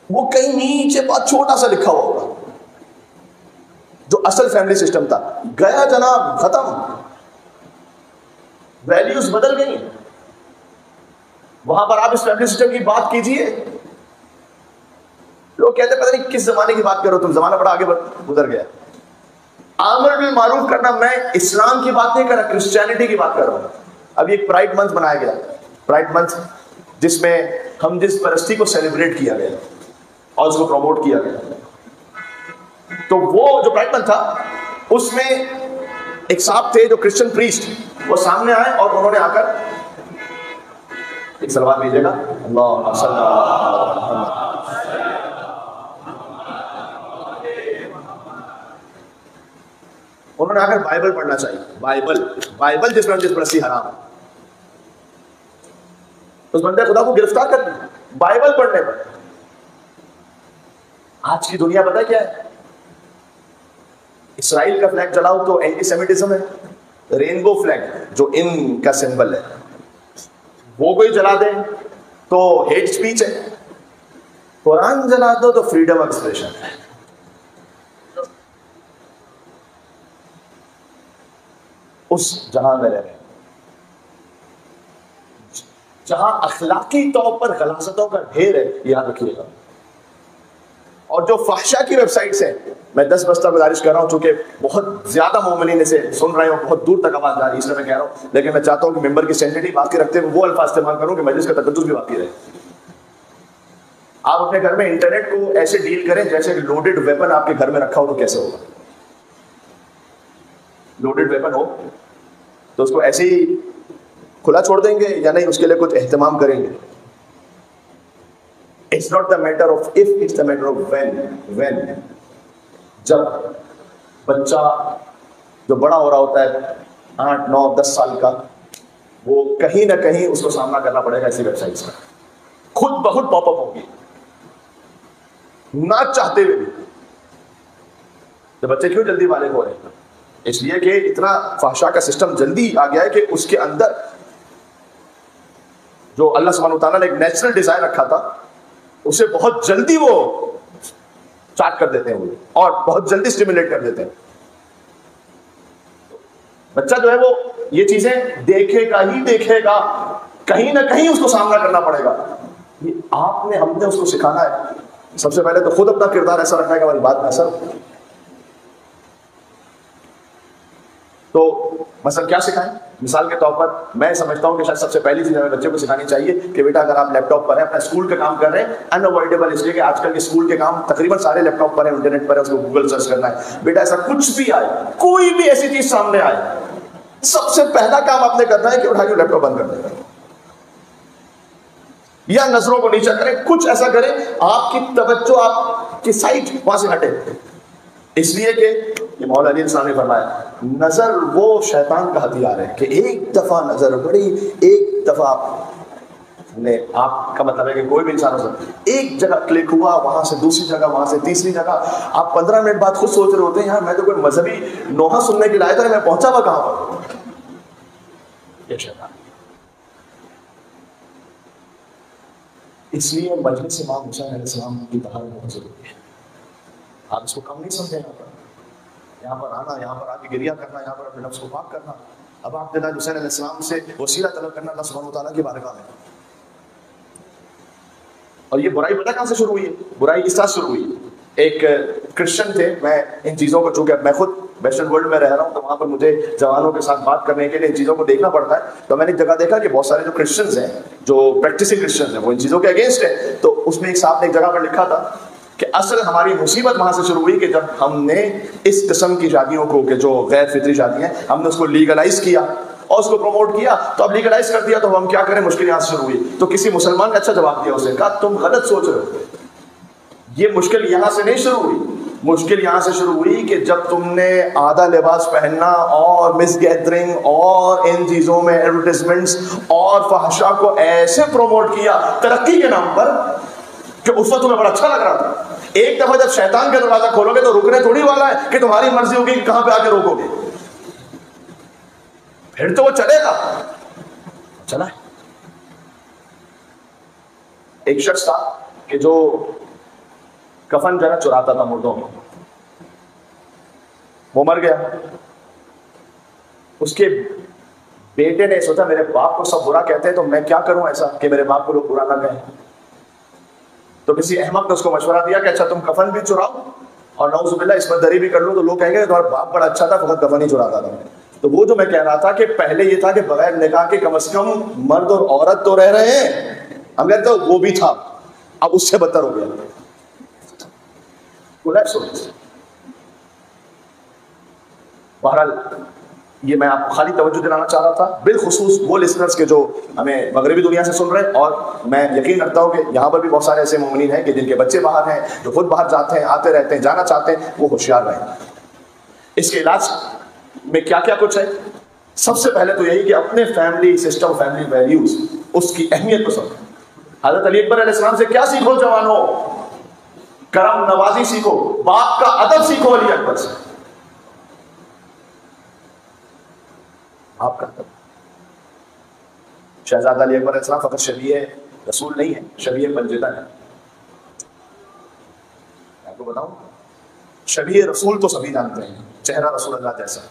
وہ کہیں نیچے بہت چھوٹا سا لکھا ہوا ہوگا جو اصل فیملی سسٹم تھا، گیا جناب، ختم، ویلیوز بدل گئی۔ وہاں پر آپ اس فیملی سسٹم کی بات کیجئے، لوگ کہتے ہیں پتہ نہیں کس زمانے کی بات کرو تم، زمانہ بڑا آگے گزر گیا۔ امر بالمعروف کرنا، میں اسلام کی بات نہیں کر رہا، کرسچینٹی کی بات کر رہا ہوں۔ اب ایک پرائڈ منتھ بنایا گیا، پرائڈ منتھ جس میں ہم جس پرستی کو سیلیبریٹ کیا گیا اور اس کو پروموٹ کیا گیا، تو وہ جو پرائڈ منتھ تھا اس میں ایک صاحب تھے جو کرسچن پریسٹ، وہ سامنے آئے اور انہوں نے آ کر ایک سلوات بھیجے گا، اللہ صلی اللہ علیہ وسلم، انہوں نے آ کر بائبل پڑھنا چاہیے، بائبل جس میں جس پرستی حرام ہے، اس بندے خدا کو گرفتار کر دیا بائبل پڑھنے پر۔ آج کی دنیا پتہ کیا ہے؟ اسرائیل کا فلیگ جلاؤ تو اینٹی سیمیٹزم ہے، رینبو فلیگ جو ان کا سمبل ہے وہ کوئی جلا دے تو ہیٹ سپیچ ہے، قرآن جلا دو تو فریڈم آف ایکسپریشن ہے۔ اس جہاں میں رہ رہے ہیں جہاں اخلاقی طور پر غلاظتوں کا ڈھیر ہے، یاد رکھیے گا۔ اور جو فحشا کی ویب سائٹس ہیں، میں 10 بستہ گزارش کر رہا ہوں، چونکہ بہت زیادہ مومنین اسے سن رہے ہو، بہت دور تک آواز جا رہی ہے، اس لیے میں کہہ رہا ہوں، لیکن میں چاہتا ہوں کہ ممبر کی سینٹیٹی باقی رکھتے ہوئے وہ الفاظ استعمال کروں کہ مجلس کا تقدس بھی باقی رہے۔ آپ اپنے گھر میں انٹرنیٹ کو ایسے ڈیل کریں جیسے لوڈڈ ویپن آپ کے گھر میں رکھا ہو، تو کیسے ہوگا؟ لوڈڈ ویپن ہو تو اس کو ایسے ہی کھلا چھوڑ دیں گے یا نہیں، اس کے لیے کچھ اہتمام کریں گے؟ It's not the matter of if, it's the matter of when. جب بچہ جو بڑا ہو رہا ہوتا ہے 8, 9, 10 سال کا، وہ کہیں نہ کہیں اس کو سامنا کرنا پڑے گا ایسی ویب سائٹس میں، خود بخود پاپ اپ ہوگی نہ چاہتے ہوئے بھی۔ تو بچے کیوں جلدی بالغ ہو رہے ہیں؟ اس لیے کہ اتنا فحشا کا سسٹم جلدی آ گیا ہے کہ اس کے اندر جو اللہ سبحانہ وتعالیٰ نے ایک نیچرل ڈیزائر رکھا تھا اسے بہت جلدی وہ چاٹ کر دیتے ہیں وہ، اور بہت جلدی اسٹیمولیٹ کر دیتے ہیں۔ بچہ جو ہے وہ یہ چیزیں دیکھے گا ہی دیکھے گا، کہیں نہ کہیں اس کو سامنا کرنا پڑے گا۔ یہ آپ نے ہم نے اس کو سکھانا ہے سب سے پہلے تو خود اپنا کردار ایسا رکھنا ہے کہ ہماری بات میں اثر ہو. تو مثلا کیا سکھائیں؟ مثال کے طور پر میں سمجھتا ہوں کہ شاید سب سے پہلی چیز ہمیں بچے کو سکھانی چاہیے کہ بیٹا اگر آپ لیپ ٹاپ پر ہیں، اپنا اسکول کا کام کر رہے ہیں، انوائڈیبل اس لیے کہ آج کل کے اسکول کے کام تقریباً سارے لیپ ٹاپ پر ہیں، انٹرنیٹ پر ہے، اس کو گوگل سرچ کرنا ہے. بیٹا ایسا کچھ بھی آئے، کوئی بھی ایسی چیز سامنے آئے، سب سے پہلا کام آپ نے کرنا ہے کہ اٹھائیے لیپ ٹاپ بند کر دیں یا نظروں کو نیچا کریں، کچھ ایسا کریں آپ کی توجہ آپ کی سائٹ وہاں سے ہٹے. اس لیے کہ یہ مولا علی السلام نے فرمایا نظر وہ شیطان کا ہتھیار ہے کہ ایک دفعہ نظر بڑی، ایک دفعہ نے آپ کا مطلب ہے کہ کوئی بھی انسان ہو سکتا ہے، ایک جگہ کلک ہوا، وہاں سے دوسری جگہ، وہاں سے تیسری جگہ، آپ 15 منٹ بعد خود سوچ رہے ہوتے ہیں یار میں تو کوئی مذہبی نوحہ سننے کے لائے تھا، میں پہنچا ہوا کہاں پر. یہ شیطان. اس لیے مجلس امام حسین علیہ السلام کی طہارت بہت ضروری ہے. آپ اس کو کم نہیں سمجھیں. یہاں پر آنا، یہاں پر آ کے گریہ کرنا، یہاں پر اپنے نفس کو پاک کرنا، اب آپ حسین علیہ السلام سے وسیلہ طلب کرنا اللہ سبحانہ وتعالیٰ کی بارگاہ میں. اور یہ برائی پتہ کہاں سے شروع ہوئی ہے؟ برائی اس طرح شروع ہوئی. ایک کرسچن تھے، میں ان چیزوں کو چونکہ میں خود ویسٹرن ورلڈ میں رہ رہا ہوں تو وہاں پر مجھے جوانوں کے ساتھ بات کرنے کے لیے ان چیزوں کو دیکھنا پڑتا ہے. تو میں نے ایک جگہ دیکھا کہ بہت سارے جو کرسچنز ہیں، جو پریکٹسنگ کرسچنز ہیں، وہ ان چیزوں کے اگینسٹ ہیں. تو اس میں ایک صاحب نے ایک جگہ پر لکھا تھا کہ اصل ہماری مصیبت وہاں سے شروع ہوئی کہ جب ہم نے اس قسم کی شادیوں کو کہ جو غیر فطری شادی ہیں، ہم نے اس کو لیگلائز کیا اور اس کو پروموٹ کیا. تو اب لیگلائز کر دیا تو ہم کیا کریں، مشکل یہاں سے شروع ہوئی. تو کسی مسلمان نے اچھا جواب دیا، اسے کہا تم غلط سوچ رہے ہو، یہ مشکل یہاں سے نہیں شروع ہوئی. مشکل یہاں سے شروع ہوئی کہ جب تم نے آدھا لباس پہننا اور مس گیدرنگ اور ان چیزوں میں ایڈورٹیزمنٹس اور فحشا کو ایسے پروموٹ کیا ترقی کے نام پر کہ اس وقت تمہیں بڑا اچھا لگ رہا تھا. ایک دفعہ جب شیطان کا دروازہ کھولو گے تو رکنے تھوڑی والا ہے کہ تمہاری مرضی ہوگی کہ کہاں پہ آ کے روکو گے. پھر تو وہ چلے گا. چلا ہے. ایک شخص تھا کہ جو کفن جو ہے چراتا تھا مردوں میں. وہ مر گیا. اس کے بیٹے نے سوچا میرے باپ کو سب برا کہتے ہیں تو میں کیا کروں ایسا کہ میرے باپ کو لوگ برا نہ کہیں. تو کسی احمق نے اس کو مشورہ دیا کہ اچھا تم کفن بھی چراؤ اور نعوذ باللہ اس پر دری بھی کر لو تو لوگ کہیں گے تمہارا باپ بڑا اچھا تھا، فقط کفن ہی چراتا تھا. تو وہ جو میں کہہ رہا تھا کہ پہلے یہ تھا کہ بغیر نکاح کے کم از کم مرد اور عورت تو رہ رہے ہیں، ہم کہتے ہیں وہ بھی تھا، اب اس سے بدتر ہو گیا. بہرحال یہ میں آپ کو خالی توجہ دلانا چاہ رہا تھا، بالخصوص وہ لسنرز کے جو ہمیں مغربی دنیا سے سن رہے ہیں. اور میں یقین رکھتا ہوں کہ یہاں پر بھی بہت سارے ایسے مومنین ہیں کہ جن کے بچے باہر ہیں، جو خود باہر جاتے ہیں، آتے رہتے ہیں، جانا چاہتے ہیں، وہ ہوشیار رہیں. اس کے علاج میں کیا کیا کچھ ہے؟ سب سے پہلے تو یہی کہ اپنے فیملی سسٹم، فیملی ویلیوز، اس کی اہمیت کو سمجھو. حضرت علی اکبر علیہ السلام سے کیا سیکھو جوانوں؟ کرم نوازی سیکھو، باپ کا ادب سیکھو. علی اکبر سے آپ کا شہزادہ علی اکبر علیہ السلام فقط شبیہ رسول نہیں ہے، شبیہ پنجتن ہے. آپ کو بتاؤں، شبیہ رسول تو سبھی جانتے ہیں، چہرہ رسول اللہ جیسا.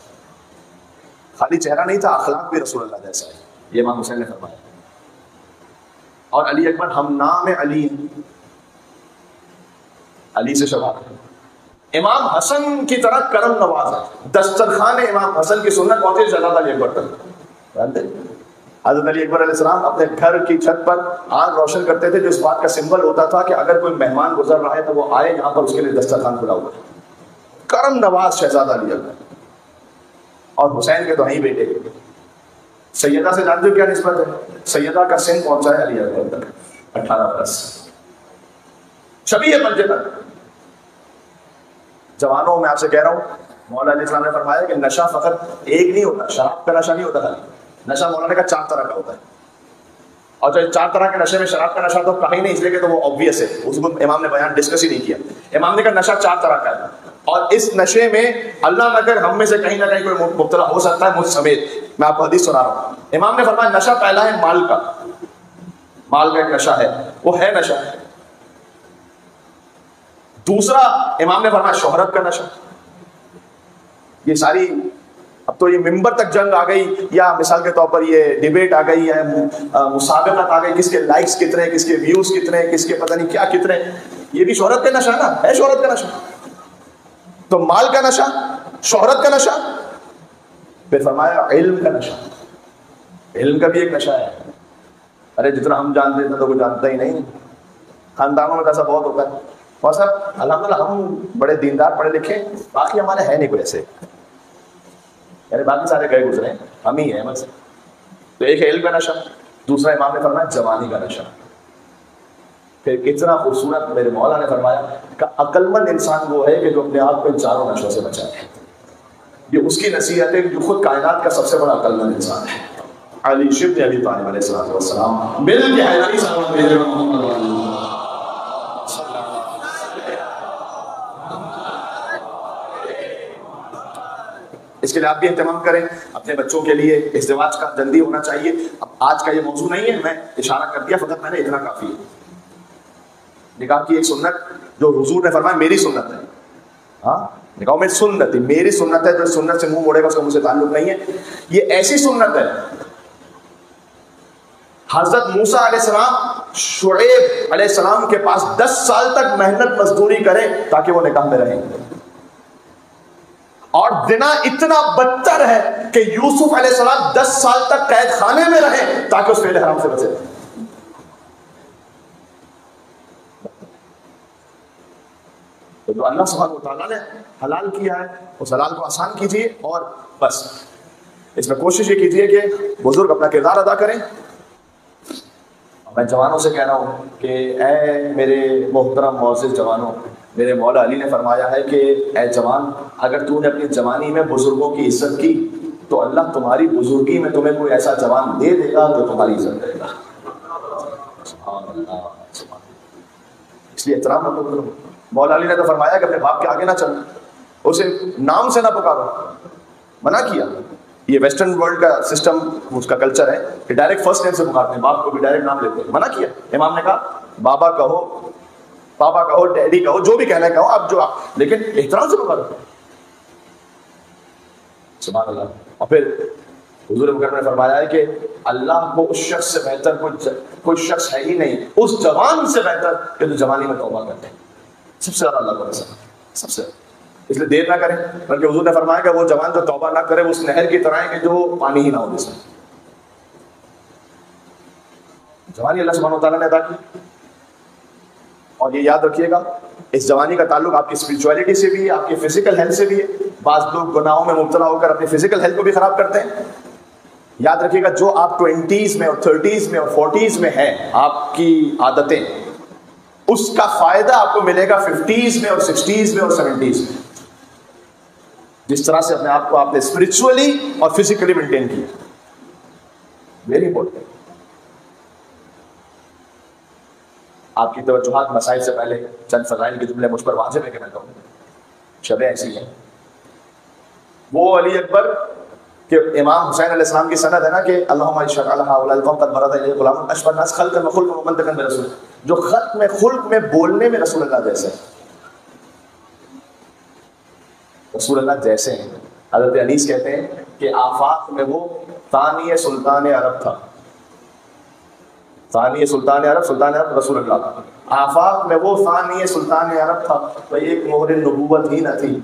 خالی چہرہ نہیں تھا، اخلاق بھی رسول اللہ جیسا ہے. یہ امام حسین نے فرمایا. اور علی اکبر ہم نام علی، علی سے شباہ. امام حسن کی طرح کرم نواز ہے. دسترخوان امام حسن کی سنت پہنچے شہزادہ علی اکبر تک. حضرت علی اکبر علیہ السلام اپنے گھر کی چھت پر آگ روشن کرتے تھے جو اس بات کا سمبل ہوتا تھا کہ اگر کوئی مہمان گزر رہا ہے تو وہ آئے یہاں پر اس کے لیے دسترخوان کھلا ہوا ہے. کرم نواز شہزادہ علی اکبر. اور حسین کے تو نہیں بیٹے. سیدہ سے جانتے ہو کیا نسبت ہے؟ سیدہ کا سن پہنچا ہے علی اکبر تک 18 برس. شبیہ پنجتن. جوانوں میں آپ سے کہہ رہا ہوں، مولا علیہ السلام نے فرمایا کہ نشہ فقط ایک نہیں ہوتا، شراب کا نشہ نہیں ہوتا خالی. نشہ مولانا کا 4 طرح کا ہوتا ہے. اور جو 4 طرح کے نشے میں شراب کا نشہ تو کہیں نہیں، اس لیے کہ تو وہ obvious ہے، اس کو امام نے بیان ڈسکس ہی نہیں کیا. امام نے کہا نشہ 4 طرح کا ہے اور اس نشے میں اللہ نہ کر ہم میں سے کہیں نہ کہیں کوئی مبتلا ہو سکتا ہے، مجھ سمیت. میں آپ کو حدیث سنا رہا ہوں. امام نے فرمایا نشہ پہلا ہے مال کا. مال کا ایک نشہ ہے، وہ ہے نشہ. دوسرا امام نے فرمایا شہرت کا نشہ. یہ ساری اب تو یہ ممبر تک جنگ آ گئی، یا مثال کے طور پر یہ ڈیبیٹ آ گئی ہے، مسابقت آ گئی، کس کے لائکس کتنے، کس کے ویوز کتنے، کس کے پتہ نہیں کیا کتنے. یہ بھی شہرت کا نشہ نا، ہے شہرت کا نشہ. تو مال کا نشہ، شہرت کا نشہ، پھر فرمایا علم کا نشہ. علم کا بھی ایک نشہ ہے. ارے جتنا ہم جانتے ہیں تو کوئی جانتا ہی نہیں. خاندانوں میں ایسا بہت ہوتا ہے. اور صاحب الحمدللہ ہم بڑے دیندار پڑھے لکھے، باقی ہمارے ہے نہیں کوئی ایسے، یعنی باقی سارے گئے گزرے ہیں، ہم ہی ہیں بس. تو ایک ہے علم کا نشہ، دوسرا امام نے فرمایا جوانی کا نشہ. پھر کتنا خوبصورت میرے مولا نے فرمایا کہ عقل مند انسان وہ ہے کہ جو اپنے آپ کو ان چاروں نشوں سے بچائے. یہ اس کی نصیحت ہے جو خود کائنات کا سب سے بڑا عقل مند انسان ہے. علی شبن ابی طالب علیہ السلام مل کے حیرانی سلام بھیجے اس کے لیے آپ بھی اہتمام کریں اپنے بچوں کے لیے. ازدواج کا جلدی ہونا چاہیے. اب آج کا یہ موضوع نہیں ہے، میں اشارہ کر دیا فقط، میں نے اتنا کافی ہے. نکاح کی ایک سنت جو حضور نے فرمایا میری سنت ہے. ہاں نکاح میں سنت ہے، میری سنت ہے. جو سنت سے منہ موڑے گا اس کا مجھ سے تعلق نہیں ہے. یہ ایسی سنت ہے حضرت موسیٰ علیہ السلام شعیب علیہ السلام کے پاس 10 سال تک محنت مزدوری کریں تاکہ وہ نکاح میں رہیں. اور زنا اتنا بدتر ہے کہ یوسف علیہ السلام 10 سال تک قید خانے میں رہیں تاکہ اس فعل حرام سے بچے. تو جو اللہ سبحانہ وتعالیٰ نے حلال کیا ہے اس حلال کو آسان کیجیے، اور بس اس میں کوشش یہ کیجیے کہ بزرگ اپنا کردار ادا کریں. میں جوانوں سے کہہ رہا ہوں کہ اے میرے محترم معزز جوانوں، میرے مولا علی نے فرمایا ہے کہ اے جوان، اگر تو نے اپنی جوانی میں بزرگوں کی عزت کی تو اللہ تمہاری بزرگی میں تمہیں کوئی ایسا جوان دے دے گا جو تمہاری عزت کرے گا. اس لیے احترام مت کرو. مولا علی نے تو فرمایا کہ اپنے باپ کے آگے نہ چلو، اسے نام سے نہ پکارو، منع کیا. یہ ویسٹرن ورلڈ کا سسٹم، اس کا کلچر ہے کہ ڈائریکٹ فرسٹ نیم سے پکارتے ہیں، باپ کو بھی ڈائریکٹ نام لیتے ہیں. منع کیا. امام نے کہا بابا کہو، پاپا کہو، ڈیڈی کہو، جو بھی کہنا ہے کہو آپ، جو آپ، لیکن احترام سے پکارو. سبحان اللہ. اور پھر حضور مکرم نے فرمایا ہے کہ اللہ کو اس شخص سے بہتر کوئی شخص ہے ہی نہیں، اس جوان سے بہتر کہ جو جوانی میں توبہ کرتے ہیں. سب سے زیادہ اللہ کو پسند، سب سے. اس لیے دیر نہ کریں، بلکہ حضور نے فرمایا کہ وہ جوان جو توبہ نہ کرے وہ اس نہر کی طرح ہے کہ جو پانی ہی نہ ہو جس میں. جوانی اللہ سبحانہ وتعالیٰ نے عطا کی. اور یہ یاد رکھیے گا اس جوانی کا تعلق آپ کی اسپرچولیٹی سے بھی ہے، آپ کی فزیکل ہیلتھ سے بھی ہے. بعض لوگ گناہوں میں مبتلا ہو کر اپنی فزیکل ہیلتھ کو بھی خراب کرتے ہیں. یاد رکھیے گا جو آپ 20s میں اور 30s میں اور 40s میں ہیں آپ کی عادتیں، اس کا فائدہ آپ کو ملے گا 50s میں اور 60s میں اور 70s میں. جس طرح سے اپنے آپ کو آپ نے اسپرچولی اور فزیکلی مینٹین کیا. Very important. آپ کی توجہات مسائل سے پہلے چند فضائل کے جملے مجھ پر واجب ہے کہ میں کہوں. شبیں ایسی ہیں. وہ علی اکبر کہ امام حسین علیہ السلام کی سند ہے نا کہ اللہم اشہد علی ہؤلاء القوم قد برز الیہ غلام اشبہ الناس خلقا وخلقا ومنطقا برسول، جو خلق میں بولنے میں رسول اللہ جیسے ہیں. رسول اللہ جیسے ہیں. حضرت انیس کہتے ہیں کہ آفاق میں وہ ثانی سلطان عرب تھا. ثانی سلطان عرب، سلطان عرب رسول اللہ. آفاق میں وہ ثانی سلطان عرب تھا تو ایک مہر نبوت ہی نہ تھی.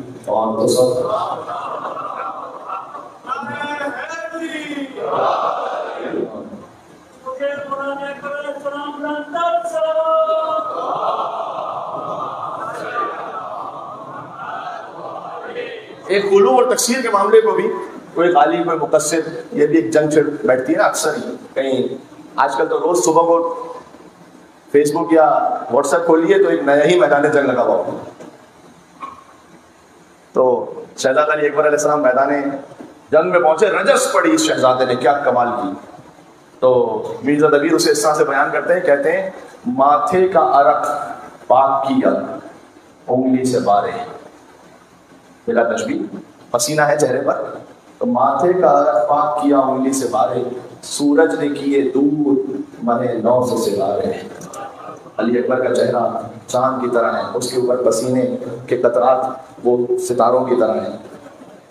ایک غلو اور تقصیر کے معاملے کو بھی کوئی غالی کوئی مقصر، یہ بھی ایک جنگ چڑ بیٹھتی ہے نا اکثر ہی کہیں. آج کل تو روز صبح کو فیس بک یا واٹس ایپ کھولیے تو ایک نیا ہی میدان جنگ لگا ہوا ہو. تو شہزادہ علی اکبر علیہ السلام میدان جنگ میں پہنچے، رجس پڑی اس شہزادے نے، کیا کمال کی. تو مرزا دبیر اسے اس طرح سے بیان کرتے ہیں، کہتے ہیں ماتھے کا عرق پاک کیا انگلی سے بارے، بلا تشبیہ، پسینہ ہے چہرے پر، تو ماتھے کا عرق پاک کیا انگلی سے بارے، سورج نے کیے دور منے نو سے ستارے. علی اکبر کا چہرہ چاند کی طرح ہے، اس کے اوپر پسینے کے قطرات وہ ستاروں کی طرح ہیں.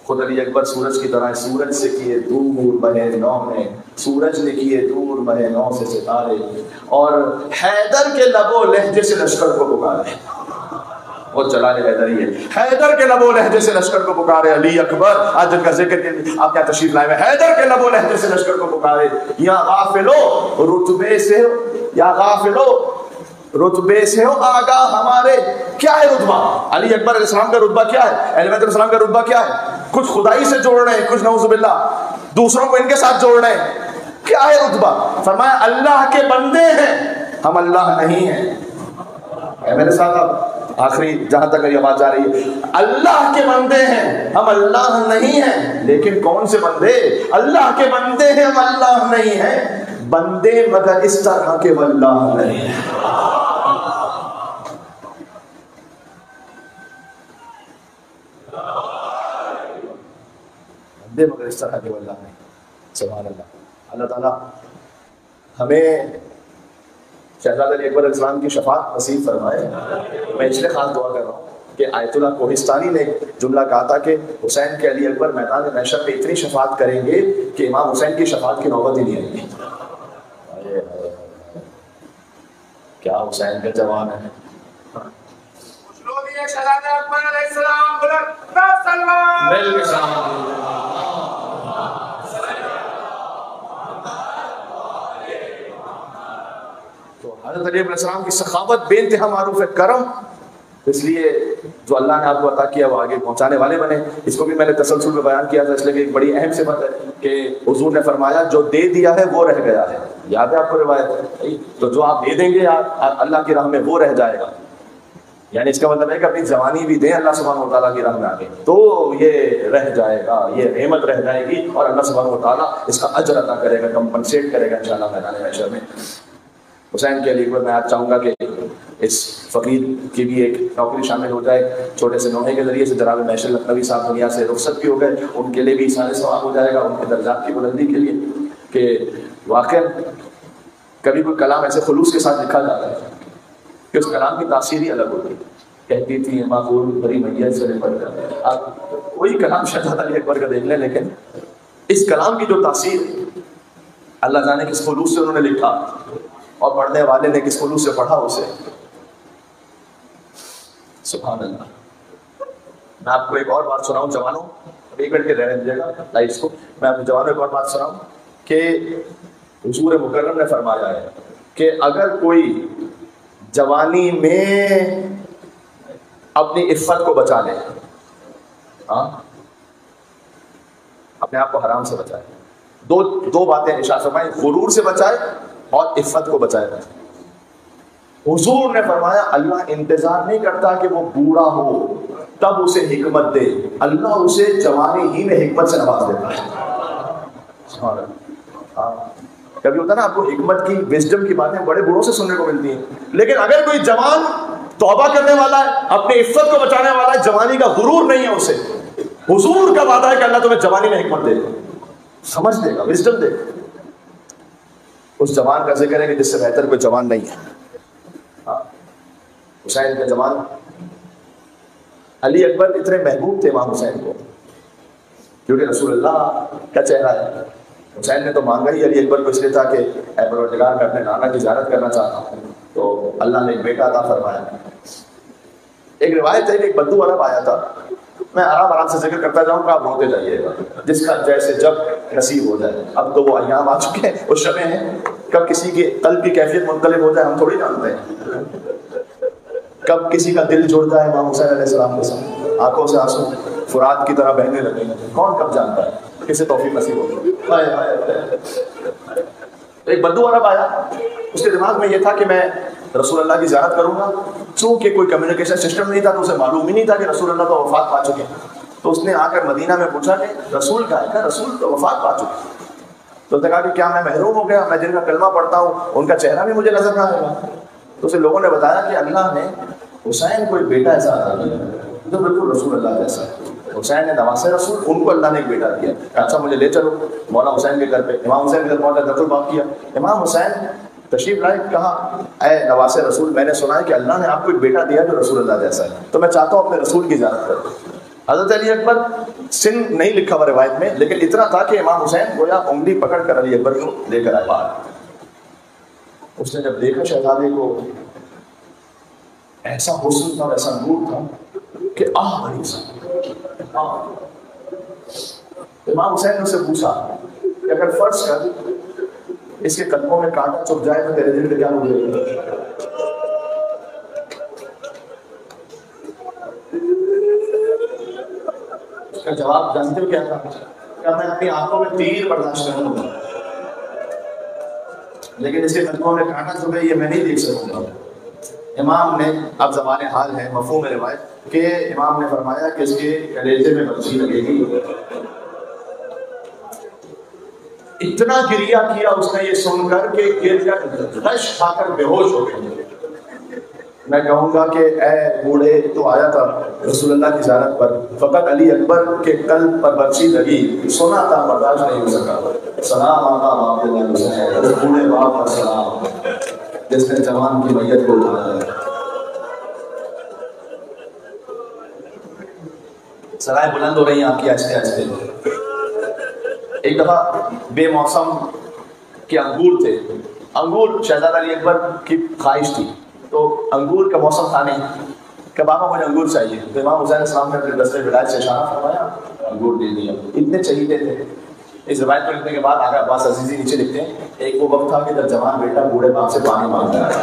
خود علی اکبر سورج کی طرح، سورج سے کیے دور بہے نو نے، سورج نے کیے دور بہے نو سے ستارے، اور حیدر کے لب و لہجے سے لشکر کو پکارے. وہ جلال حیدر ہی ہے. حیدر کے لب و لہجے سے لشکر کو پکارے علی اکبر. آج جن کا ذکر کے آپ کیا تشریف لائے ہیں، حیدر کے لب و لہجے سے لشکر کو پکارے. یا غافلو رتبے سے، یا غافلو رتبے سے ہو آگاہ ہمارے. کیا ہے رتبہ؟ علی اکبر علیہ السلام کا رتبہ کیا ہے؟ اہل بیت علیہ السلام کا رتبہ کیا ہے؟ کچھ خدائی سے جوڑ رہے ہیں، کچھ نعوذ باللہ دوسروں کو ان کے ساتھ جوڑ رہے ہیں. کیا ہے رتبہ؟ فرمایا اللہ کے بندے ہیں، ہم اللہ نہیں ہیں. میرے ساتھ اب آخری جہاں تک یہ بات جا رہی ہے، اللہ کے بندے ہیں ہم اللہ نہیں ہیں. لیکن کون سے بندے؟ اللہ کے بندے ہیں ہم اللہ نہیں ہیں. بندے مگر اس طرح کے واللہ نہیں ہیں. بندے مگر اس طرح کے واللہ نہیں. سبحان اللہ. اللہ تعالیٰ ہمیں شہزادہ علی اکبر علیہ السلام کی شفاعت نصیب فرمائے. میں اس لیے خاص دعا کر رہا ہوں کہ آیت اللہ کوہستانی نے جملہ کہا تھا کہ حسین کے علی اکبر میدان محشر میں اتنی شفاعت کریں گے کہ امام حسین کی شفاعت کی نوبت ہی نہیں آئے گی. کیا حسین کا جوان ہے. تو حضرت علی علیہ السلام کی سخاوت بے انتہا معروف ہے، کرم. اس لیے جو اللہ نے آپ کو عطا کیا وہ آگے پہنچانے والے بنے. اس کو بھی میں نے تسلسل میں بیان کیا تھا، اس لیے کہ ایک بڑی اہم سی بات ہے کہ حضور نے فرمایا جو دے دیا ہے وہ رہ گیا ہے. یاد ہے آپ کو روایت؟ تو جو آپ دے دیں گے اللہ کی راہ میں وہ رہ جائے گا. یعنی اس کا مطلب ہے کہ اپنی جوانی بھی دیں اللہ سبحانہ و تعالیٰ کی راہ میں آگے، تو یہ رہ جائے گا، یہ نعمت رہ جائے گی، اور اللہ سبحانہ و تعالیٰ اس کا اجر عطا کرے گا، کمپنسیٹ کرے گا انشاءاللہ میدان محشر میں. حسین کے لیے میں آج چاہوں گا کہ اس فقیر کی بھی ایک نوکری شامل ہو جائے. چھوٹے سے نوحے کے ذریعے سے جناب محشر لکھنوی صاحب دنیا سے رخصت بھی ہو گئے، ان کے لیے بھی سارے ثواب ہو جائے گا، ان کے درجات کی بلندی کے لیے. کہ واقع کبھی کوئی کلام ایسے خلوص کے ساتھ لکھا جاتا ہے کہ اس کلام کی تاثیر ہی الگ ہوتی ہے. کہتی تھی معقول بڑی میاں سے پڑھ کر، آپ کوئی کلام شہزادہ علی اکبر کا دیکھ لیں، لیکن اس کلام کی جو تاثیر اللہ جانے کس خلوص سے انہوں نے لکھا اور پڑھنے والے نے کس خلوص سے پڑھا اسے. سبحان اللہ. میں آپ کو ایک اور بات سناؤں جوانوں، ایک منٹ کے رہنے دیجیے گا لائٹس کو. میں آپ جوانوں ایک اور بات سناؤں کہ حضور مکرم نے فرمایا ہے کہ اگر کوئی جوانی میں اپنی عفت کو بچا لے، اپنے آپ کو حرام سے بچائے، دو باتیں ارشاد فرمائیں، غرور سے بچائے اور عفت کو بچائے. حضور نے فرمایا اللہ انتظار نہیں کرتا کہ وہ بوڑھا ہو تب اسے حکمت دے، اللہ اسے جوانی ہی میں حکمت سے نواز دیتا ہے. کبھی ہوتا ہے نا آپ کو حکمت کی وزڈم کی باتیں بڑے بوڑھوں سے سننے کو ملتی ہیں، لیکن اگر کوئی جوان توبہ کرنے والا ہے، اپنی عفت کو بچانے والا ہے، جوانی کا غرور نہیں ہے اسے، حضور کا وعدہ ہے کہ اللہ تمہیں جوانی میں حکمت دے گا، سمجھ دے گا، وزڈم دے گا. اس جوان کا ذکر ہے کہ جس سے بہتر کوئی جوان نہیں ہے. حسین کا جوان علی اکبر اتنے محبوب تھے امام حسین کو کیونکہ رسول اللہ کا چہرہ ہے. حسین نے تو مانگا ہی علی اکبر کو اس لیے تھا کہ اے پروردگار میں اپنے نانا کی زیارت کرنا چاہتا ہوں، تو اللہ نے ایک بیٹا عطا فرمایا. ایک روایت ہے کہ ایک بدو عرب آیا تھا، میں آرام سے ذکر کرتا جاؤں گا، آپ روتے جائیے گا، جس کا جیسے جب نصیب ہو جائے. اب تو وہ ایام آ چکے ہیں، وہ شبیں ہیں، کب کسی کے قلب کی کیفیت منقلب ہو جائے ہم تھوڑی جانتے ہیں. کب کسی کا دل جڑ جائے امام حسین علیہ السلام کے ساتھ، آنکھوں سے آنسو فرات کی طرح بہنے لگے، کون کب جانتا ہے، کسے توفیق نصیب ہوگی. ایک بدو عرب آیا، اس کے دماغ میں یہ تھا کہ میں رسول اللہ کی زیارت کروں گا. چونکہ کوئی کمیونیکیشن سسٹم نہیں تھا تو اسے معلوم ہی نہیں تھا کہ رسول اللہ تو وفات پا چکے ہیں. تو اس نے آ کر مدینہ میں پوچھا کہ رسول کا ہے، رسول تو وفات پا چکے. تو اس نے کہا کہ کیا میں محروم ہو گیا، میں جن کا کلمہ پڑھتا ہوں ان کا چہرہ بھی مجھے نظر نہ آئے گا. تو اسے لوگوں نے بتایا کہ اللہ نے حسین کو ایک بیٹا ایسا عطا کیا جو بالکل رسول اللہ جیسا ہے. حسین نے نواسے رسول، ان کو اللہ نے ایک بیٹا دیا. اچھا مجھے لے چلو مولا حسین کے گھر پہ. امام حسین کے گھر پہنچا، درد الباب کیا. امام حسین تشریف لائے، کہا اے نواسے رسول، میں نے سنا ہے کہ اللہ نے آپ کو ایک بیٹا دیا جو رسول اللہ جیسا ہے، تو میں چاہتا ہوں اپنے رسول کی زیارت کروں. حضرت علی اکبر سن نہیں لکھا ہوا روایت میں، لیکن اتنا تھا کہ امام حسین گویا انگلی پکڑ کر علی اکبر کو لے کر آئے باہر. اس نے جب دیکھا شہزادے کو، ایسا حسن تھا، ایسا نور تھا کہ بڑی سا. امام حسین نے اسے پوچھا کہ اگر فرض کر اس کے قدموں میں کانٹا چپ جائے تو تیرے دل میں کیا ہو جائے گا؟ اس کا جواب جانتے ہو کیا تھا؟ کہ میں اپنی آنکھوں میں تیر برداشت کروں گا، لیکن اس کے قدموں میں کانٹا چبھے یہ میں نہیں دیکھ سکوں گا. امام نے، اب زبان حال ہے، مفہوم روایت کہ امام نے فرمایا کہ اس کے کلیجے میں برچی لگے گی. اتنا گریہ کیا اس نے یہ سن کر کہ گر کر غش کھا کر بے ہوش ہو گئے. میں کہوں گا کہ اے بوڑھے، تو آیا تھا رسول اللہ کی زیارت پر، فقط علی اکبر کے قلب پر برچی لگی، سنا تھا، برداشت نہیں ہو سکا. سلام آقا عبداللہ حسین، اس بوڑھے باپ پر سلام جس نے جوان کی میت کو اٹھایا. سرائے بلند ہو رہی ہیں آپ کی آہستہ آہستہ. ایک دفعہ بے موسم کے انگور تھے. انگور شہزادہ علی اکبر کی خواہش تھی، تو انگور کا موسم تھا نہیں کہ بابا مجھے انگور چاہیے. تو امام حسین السلام نے اپنے دستے ولایت سے اشارہ فرمایا، انگور دے دیا. اتنے چاہیے تھے. اس روایت کو لکھنے کے بعد آگے عباس عزیزی نیچے لکھتے ہیں، ایک وہ وقت تھا کہ جب جوان بیٹا بوڑھے باپ سے پانی مانگتا ہے.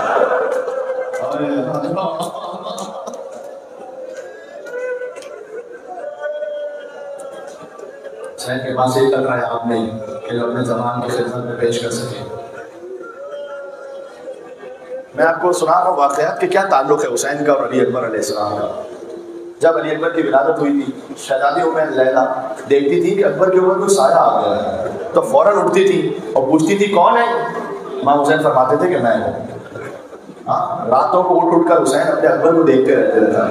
حسین کے پاس ایک قطرہ آپ نہیں کہ جو اپنے زمان کی خدمت میں پیش کر سکے. میں آپ کو سنا رہا ہوں واقعات کہ کیا تعلق ہے حسین کا اور علی اکبر علیہ السلام کا. جب علی اکبر کی ولادت ہوئی تھی، شہزادی ام لیلا دیکھتی تھی کہ اکبر کے اوپر کوئی سایہ آ گیا ہے تو فوراً اٹھتی تھی اور پوچھتی تھی کون ہے. امام حسین فرماتے تھے کہ میں ہوں. راتوں کو اٹھ کر حسین اپنے اکبر کو دیکھتے رہتے تھے.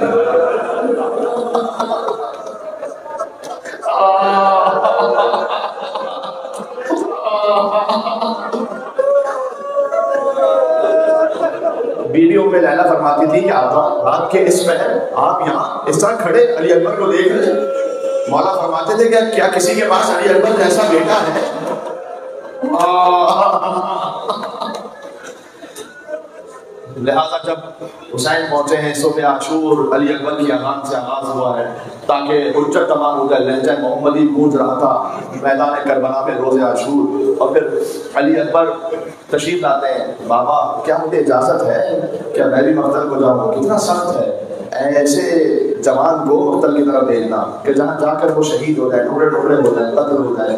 بیوی ام لیلا فرماتی تھی کہ آپ کے اس میں آپ یہاں اس طرح کھڑے علی اکبر کو دیکھ رہے. مولا فرماتے تھے کہ کیا کسی کے پاس علی اکبر جیسا بیٹا ہے؟ لہٰذا جب حسین پہنچے ہیں صبح عاشور، علی اکبر کی اذان سے آغاز ہوا ہے تاکہ حجت تمام ہو جائے. لہجہ محمدی گونج رہا تھا میدان کربلا میں روز عاشور. اور پھر علی اکبر تشریف لاتے ہیں. بابا کیا مجھے اجازت ہے کہ میں بھی مقتل کو جاؤں؟ کتنا سخت ہے ایسے جوان کو مقتل کی طرف بھیجنا کہ جہاں جا کر وہ شہید ہو جائے، ٹکڑے ٹکڑے ہو جائے، قتل ہو جائے.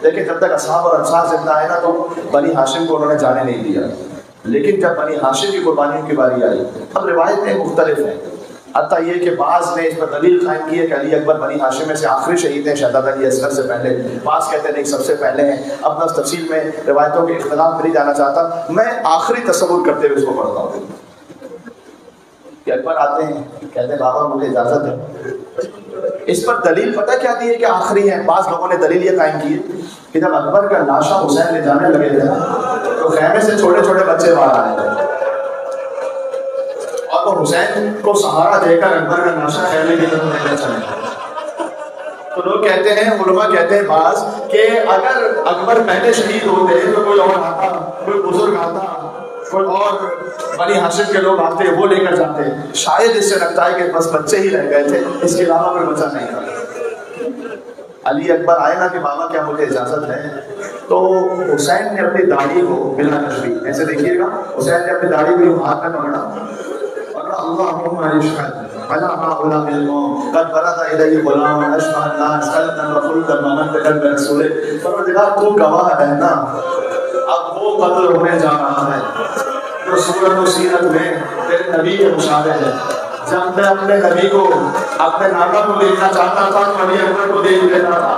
لیکن جب تک اصحاب اور انصار زندہ آئے نا تو بنی ہاشم کو انہوں نے جانے نہیں دیا. لیکن جب بنی ہاشم کی قربانیوں کی باری آئی، اب روایتیں مختلف ہیں. حتیٰ یہ کہ بعض نے اس پر دلیل قائم کی ہے کہ علی اکبر بنی ہاشم میں سے آخری شہید ہیں، شہزادہ علی اصغر سے پہلے. بعض کہتے ہیں نہیں سب سے پہلے ہیں. اب میں تفصیل میں روایتوں کے اختلاف میں نہیں جانا چاہتا، میں آخری تصور کرتے ہوئے اس کو پڑھتا ہوں کہ اکبر آتے ہیں، کہتے ہیں بابا مجھے اجازت ہے. اس پر دلیل پتہ کیا دی ہے کہ آخری ہے؟ بعض لوگوں نے دلیل یہ قائم کی ہے کہ جب اکبر کا لاشا حسین لے جانے لگے تھے تو خیمے سے چھوٹے چھوٹے بچے باہر آئے تھے اور وہ حسین کو سہارا دے کر اکبر کا لاشا خیمے کی طرف لے کر چلے. تو لوگ کہتے ہیں، علماء کہتے ہیں بعض کہ اگر اکبر پہلے شہید ہوتے تو کوئی اور آتا، کوئی بزرگ آتا، کوئی اور بنی ہاشم کے لوگ آتے، وہ لے کر جاتے. شاید اس سے لگتا ہے کہ بس بچے ہی رہ گئے تھے، اس کے علاوہ کوئی بچہ نہیں تھا. علی اکبر آئے نا کہ بابا کیا مجھے اجازت ہے؟ تو حسین نے اپنی داڑھی کو بلا تشبیہ ایسے دیکھیے گا، حسین نے اپنی داڑھی کو ہاتھ میں پکڑا اور اللہم اشہد علی هؤلاء القوم قد برز الی غلام اشبہ الناس قلبا وخلقا ومن بقلب رسول. پروردگار تو گواہ رہنا، اب وہ قتل ہونے جا رہا ہے جو صورت و سیرت میں تیرے نبی کے مشابہ ہے. جب میں اپنے نبی کو، اپنے نانا کو دیکھنا چاہتا تھا تو علی اکبر کو دیکھ لیتا تھا.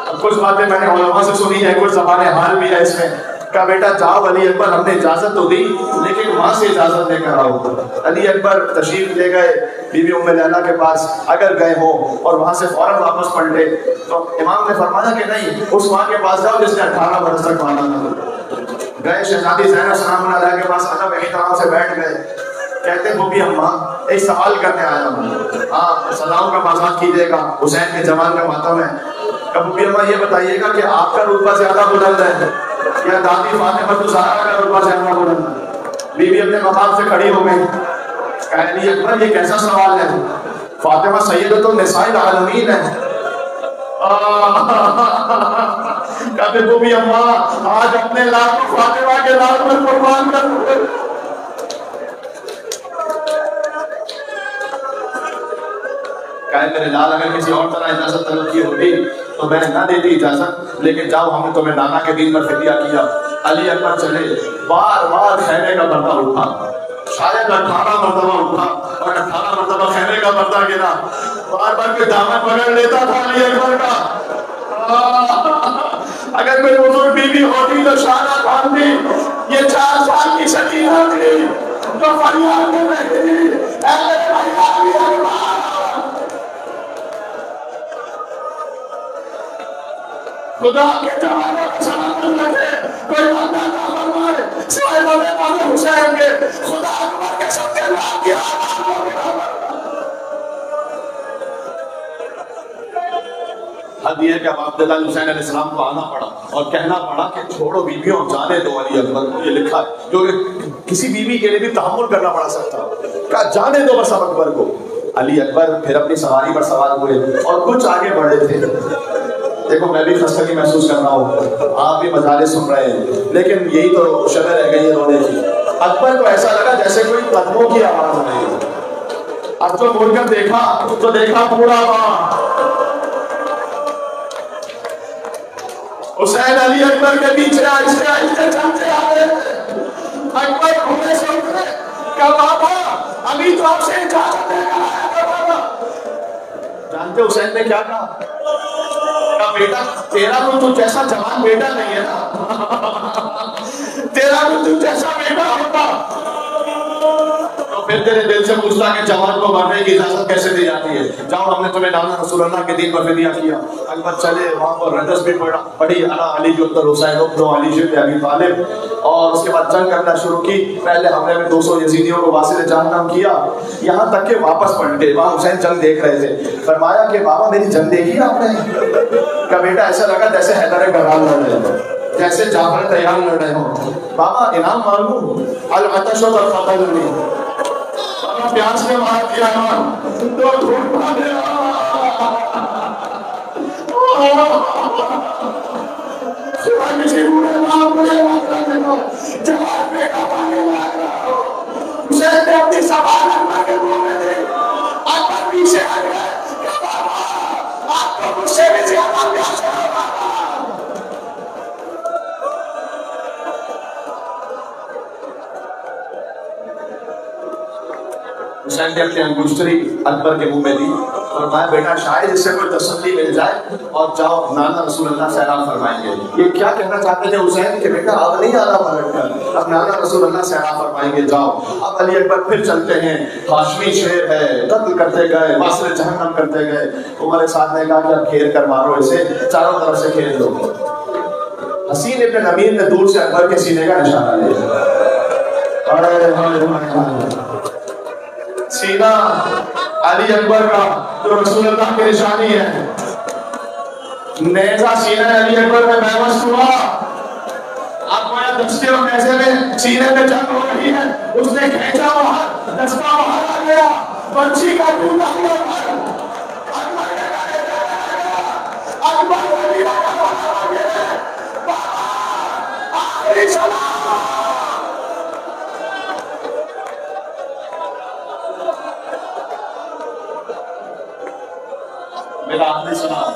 اب کچھ باتیں میں نے علماء سے سنی ہے، کچھ زبان حال بھی ہے اس میں. کہا بیٹا جاؤ علی اکبر، ہم نے اجازت تو دی لیکن وہاں سے اجازت لے کر آؤ. علی اکبر تشریف لے گئے بی بی ام لیلا کے پاس. اگر گئے ہوں اور وہاں سے فوراً واپس پلٹے تو امام نے فرمایا کہ نہیں، اس ماں کے پاس جاؤ جس نے 18 برس تک پالا تھا. گئے شہزادی زینب سلام اللہ علیہ کے پاس ادب احترام سے بیٹھ گئے. کہتے ہیں بوبی اماں ایک سوال کرنے آیا ہوں، ہاں سلام کا مذاق کیجیے گا، حسین کے جمال کا ماتم ہے. بوبی اماں یہ بتائیے گا کہ آپ کا رتبہ زیادہ بلند ہے یا دادی فاطمہ الزہرا کا رتبہ زیادہ بلند ہے؟ بی بی اپنے مقام سے کھڑی ہو گئی. علی اکبر یہ کیسا سوال ہے؟ فاطمہ سیدۃ النساء العالمین ہے. کہتے بوبی اماں آج اپنے لال کو فاطمہ کے لال پر قربان کر دو. کہے میرے لال اگر کسی اور طرح اجازت طلب کی ہوتی تو میں نہ دیتی اجازت، لیکن جاؤ ہم نے تمہیں نانا کے دین پر فدیہ کیا. علی اکبر چلے، بار بار خیمے کا پردہ اٹھا، شاید 18 مرتبہ اٹھا اور 18 مرتبہ خیمے کا پردہ گرا. بار بار کوئی دامن پکڑ لیتا تھا علی اکبر کا. اگر کوئی بزرگ بیوی ہوتی تو شانہ باندھی، یہ 4 سال کی سکینہ تھی تو فریاد میں رہتی، اے میرے بھائی علی اکبر. خدا کے جوانوں کا سلام رکھے، کوئی بندہ نہ فرمائے سوائے مولانا حسین کے. خدا اکبر کے سب کے نام کیا. حد یہ کہ اب عبداللہ حسین علیہ السلام کو آنا پڑا اور کہنا پڑا کہ چھوڑو بیویوں جانے دو علی اکبر کو. یہ لکھا ہے جو کسی بیوی کے لیے بھی تحمل کرنا پڑا سکتا، کہا جانے دو بس اب اکبر کو. علی اکبر پھر اپنی سواری پر سوار ہوئے اور کچھ آگے بڑھے تھے. دیکھو میں بھی خستگی محسوس کر رہا ہوں، آپ بھی مجالس سن رہے ہیں، لیکن یہی تو شبہ رہ گئی ہے رونے کی. اکبر کو ایسا لگا جیسے کوئی قدموں کی آواز آ رہی ہے. اب تو مڑ کر دیکھا تو دیکھا پورا وہاں حسین علی اکبر کے پیچھے آہستہ آہستہ چلتے آ رہے. اکبر گھوڑے سے اترے، کہا بابا ابھی تو آپ سے اجازت دے کر آیا تھا بابا. جانتے حسین نے کیا کہا؟ کہا بیٹا تیرا تو جیسا جوان بیٹا نہیں ہے نا، تیرا تو جیسا بیٹا ہوتا تو پھر تیرے دل سے پوچھتا کہ جوان کو مرنے کی اجازت کیسے دی جاتی ہے. جاؤ ہم نے تمہیں نانا رسول اللہ کے دین پر فدیہ کیا. اکبر چلے، وہاں پر رجس بھی پڑی انا علی ابن حسین ابن علی بن ابی طالب، اور اس کے بعد جنگ کرنا شروع کی. پہلے حملے میں 200 یزیدیوں کو واصل جہنم کیا، یہاں تک کہ واپس پلٹے. وہاں حسین جنگ دیکھ رہے تھے. فرمایا کہ بابا میری جنگ دیکھی آپ نے؟ کہ بیٹا ایسا لگا جیسے حیدر کرار لڑ رہے ہو، جیسے جعفر تیار لڑ رہے ہو. بابا انعام مانگوں؟ العطش والقتل. بابا پیاس نے مار دیا تو ڈھونڈ پا دیا. خدا کسی بوڑھے ماں مجھے واقعہ دیکھو جواب بیٹا پانے لگ رہا ہو. حسین نے اپنی سوال اکبر کے منہ میں دی. اکبر پیچھے آ گئے کہ بابا آپ کو مجھ سے بھی زیادہ پیاس ہے بابا. حسین نے اپنی انگشتری اکبر کے منہ میں دی اور میں بیٹا شاید اس سے کوئی تسلی مل جائے اور جاؤ نانا رسول اللہ سیراب فرمائیں گے. یہ کیا کہنا چاہتے تھے حسین کہ بیٹا اب نہیں آنا پلٹ کر، اب نانا رسول اللہ سیراب فرمائیں گے جاؤ. اب علی اکبر پھر چلتے ہیں، ہاشمی شیر ہے، قتل کرتے گئے، واصل جہنم کرتے گئے. عمر سعد نے کہا کہ اب گھیر کر مارو اسے، چاروں طرف سے گھیر دو. حسین ابن نمیر نے دور سے اکبر کے سینے کا نشانہ لیا. سینہ علی اکبر کا جو رسول اللہ کی نشانی ہے، نیزہ سینہ علی اکبر میں بیوست ہوا. آپ کو یہاں دستے اور نیزے میں سینے میں جنگ ہو رہی ہے. اس نے کھینچا باہر، دستہ باہر آ گیا، پنچھی کا ٹوٹا ہوا گھر. اکبر نے کہا اکبر علی اکبر آ گئے، بابا آخری سلام. میرا آخری سلام.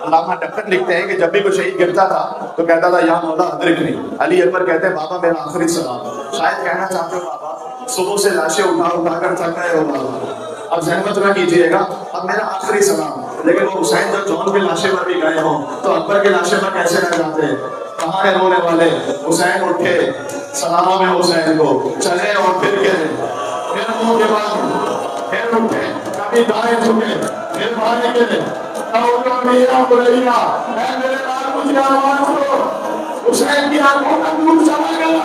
علامہ ڈکن لکھتے ہیں کہ جب بھی کوئی شہید گرتا تھا تو کہتا تھا یا مولا ادرکنی. علی اکبر کہتے ہیں بابا میرا آخری سلام. شاید کہنا چاہتے ہو بابا صبح سے لاشیں اٹھا کر تھک گئے ہو بابا، اب زحمت نہ کیجیے گا، اب میرا آخری سلام. لیکن وہ حسین جب جون کے لاشے پر بھی گئے ہوں تو اکبر کے لاشے پر کیسے نہ جاتے؟ کہاں ہیں رونے والے؟ حسین اٹھے، سلام ہے حسین کو، چلے اور پھر گئے، پھر منہ کے بعد پھر اٹھے، کبھی دائیں جھکے، پھر بھانے گئے. میرا بلیا اے میرے لال مجھے آواز دو. حسین کی آنکھوں کا نور چلا گیا،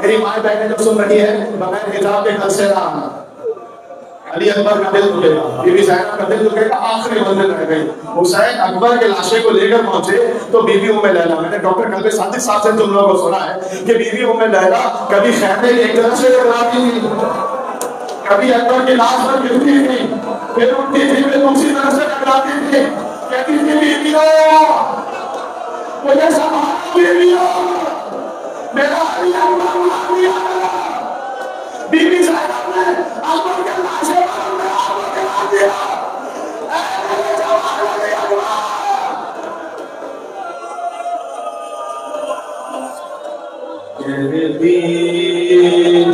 میری مائیں بہنیں جو سن رہی ہے بغیر حجاب کے گھر سے نہ آنا. علی اکبر کا دل دکھے گا, بی بی زینب کا دل دکھے گا, آخری منزل رہ گئی. حسین اکبر کے لاشے کو لے کر پہنچے تو بی بی ام لیلا, میں نے ڈاکٹر قلب صادق صاحب سے تم لوگوں کو سنا ہے کہ بی بی ام لیلا کبھی خیمے ایک طرف سے ٹکراتی تھی, کبھی اکبر کے لاش پر گرتی تھی, پھر اٹھتی تھی, پھر دوسری طرف سے ٹکراتی تھی, کہتی تھی بیویوں مجھے سنبھالو, بیویوں میرا علی اکبر مار دیا. بی بی زینب نے اکبر کے لاشے پر اپنے آپ کو گرا دیا. اے میرے جوان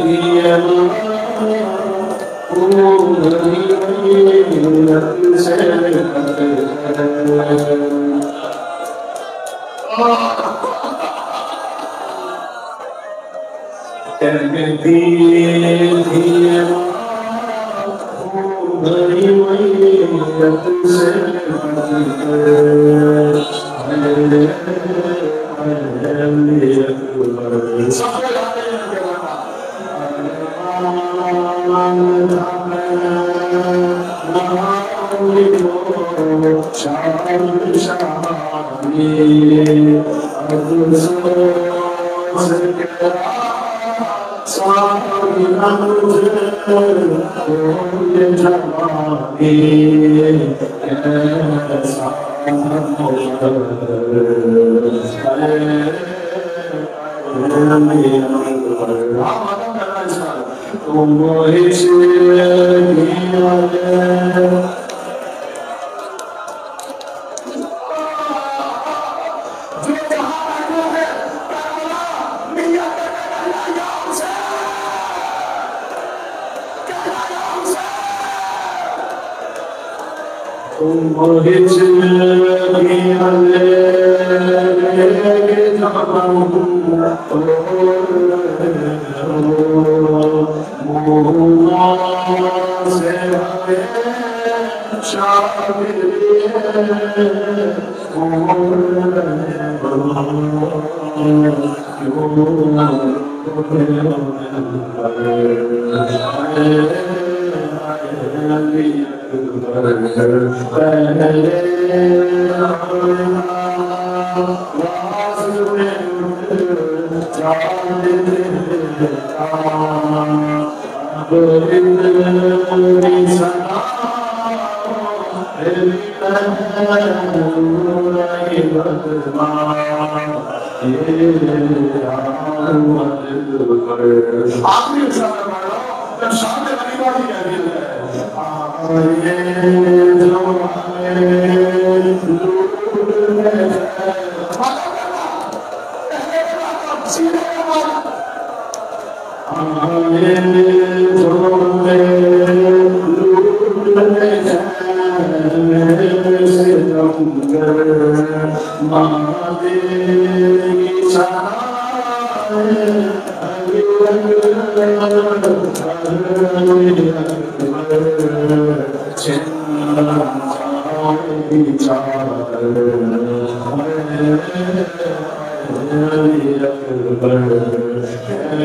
علی اکبر,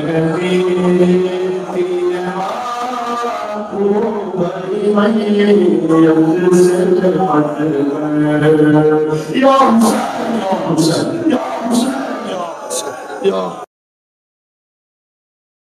کہتی تھی